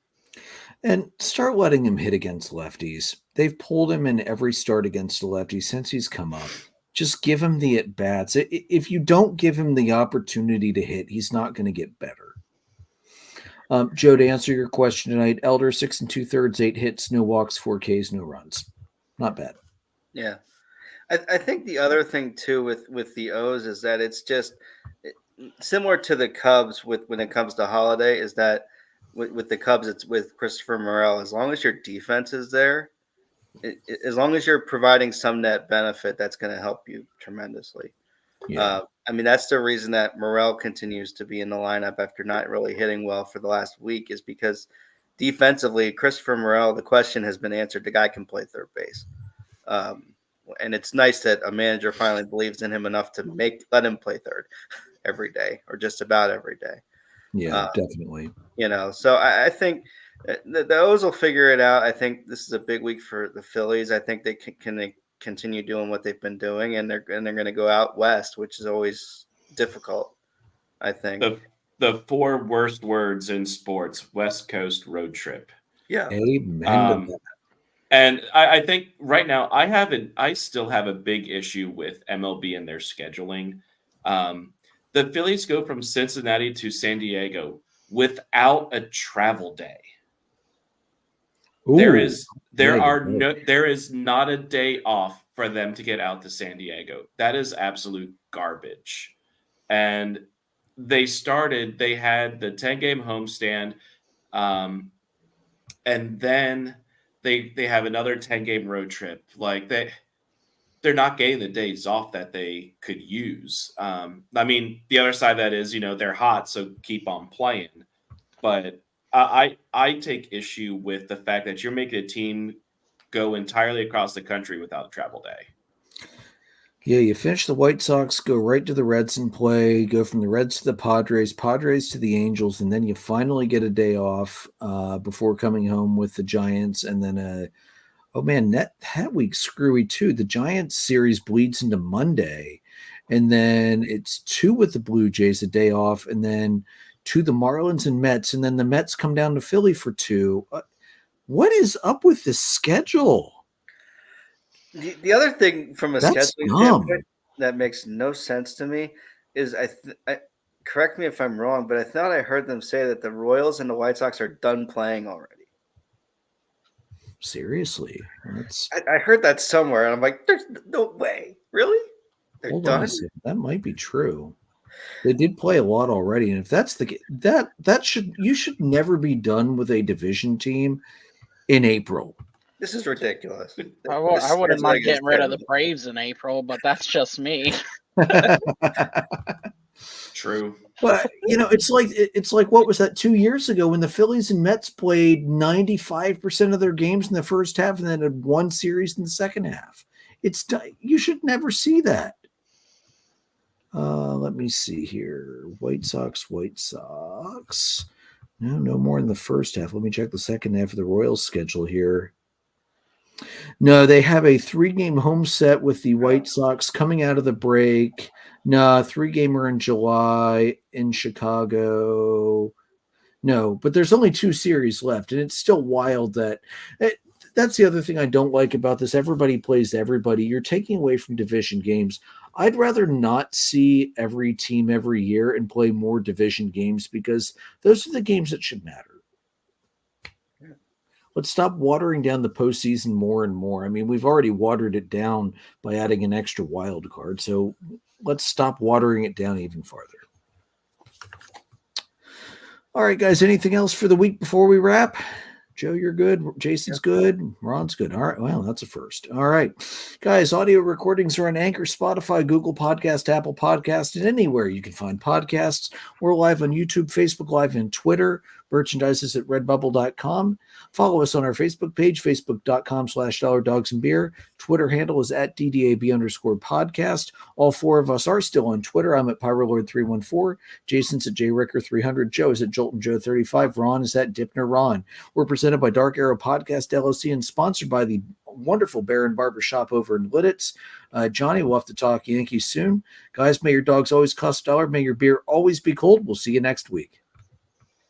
And start letting him hit against lefties. They've pulled him in every start against a lefty since he's come up. Just give him the at-bats. If you don't give him the opportunity to hit, he's not going to get better. Joe, to answer your question tonight, Elder 6 2/3, 8 hits, no walks, 4 Ks, no runs. Not bad. Yeah. I think the other thing too with the O's is that it's just similar to the Cubs when it comes to Holiday, is that with the Cubs, it's with Christopher Morel. As long as your defense is there, as long as you're providing some net benefit, that's going to help you tremendously. Yeah. I mean, that's the reason that Morel continues to be in the lineup after not really hitting well for the last week, is because defensively, Christopher Morel, the question has been answered. The guy can play third base. And it's nice that a manager finally believes in him enough to let him play third every day, or just about every day. Yeah, definitely. So I think the O's will figure it out. I think this is a big week for the Phillies. I think they can continue doing what they've been doing, and they're going to go out west, which is always difficult, I think. The 4 worst words in sports: West Coast road trip. Yeah. Amen to that. And I think right now I still have a big issue with MLB and their scheduling. The Phillies go from Cincinnati to San Diego without a travel day. Ooh, there is not a day off for them to get out to San Diego. That is absolute garbage. And they had the 10-game homestand, and then they have another 10-game road trip. Like they're not getting the days off that they could use. I mean, the other side of that is, they're hot, so keep on playing. But I take issue with the fact that you're making a team go entirely across the country without a travel day. Yeah, you finish the White Sox, go right to the Reds and play, go from the Reds to the Padres to the Angels, and then you finally get a day off before coming home with the Giants. And then, that week's screwy too. The Giants series bleeds into Monday, and then it's 2 with the Blue Jays, a day off, and then 2 the Marlins and Mets, and then the Mets come down to Philly for 2. What is up with this schedule? The other thing from a That's scheduling dumb. standpoint that makes no sense to me is correct me if I'm wrong, but I thought I heard them say that the Royals and the White Sox are done playing already. Seriously. That's I heard that somewhere, and I'm like, there's no way. Really? They're hold on done? a second. That might be true. They did play a lot already, and if that's the that should you should never be done with a division team in April. This is ridiculous. I This wouldn't mind scheduling is getting rid of the terrible. Braves in April, but that's just me. True. But it's like what was that 2 years ago when the Phillies and Mets played 95% of their games in the first half and then had one series in the second half. You should never see that. Let me see here. White Sox. No more in the first half. Let me check the second half of the Royals schedule here. No, they have a 3-game home set with the White Sox coming out of the break. No, 3-gamer in July in Chicago. No, but there's only 2 series left, and it's still wild that's the other thing I don't like about this. Everybody plays everybody. You're taking away from division games. I'd rather not see every team every year and play more division games because those are the games that should matter. Let's stop watering down the postseason more and more. I mean, we've already watered it down by adding an extra wild card, so let's stop watering it down even farther. All right, guys, anything else for the week before we wrap? Joe, you're good. Jason's good. Ron's good. All right. Well, that's a first. All right. Guys, audio recordings are on Anchor, Spotify, Google Podcast, Apple Podcast, and anywhere you can find podcasts. We're live on YouTube, Facebook Live, and Twitter. Merchandise is at redbubble.com. Follow us on our Facebook page, facebook.com/dollardogsandbeer. Twitter handle is at DDAB_podcast. All 4 of us are still on Twitter. I'm at PyroLord314. Jason's at JRicker300. Joe is at JoltonJoe35. Ron is at DipnerRon. We're presented by Dark Arrow Podcast LLC and sponsored by the wonderful Baron Barbershop over in Lidditz. Johnny, we'll have to talk Yankees soon. Guys, may your dogs always cost $1. May your beer always be cold. We'll see you next week.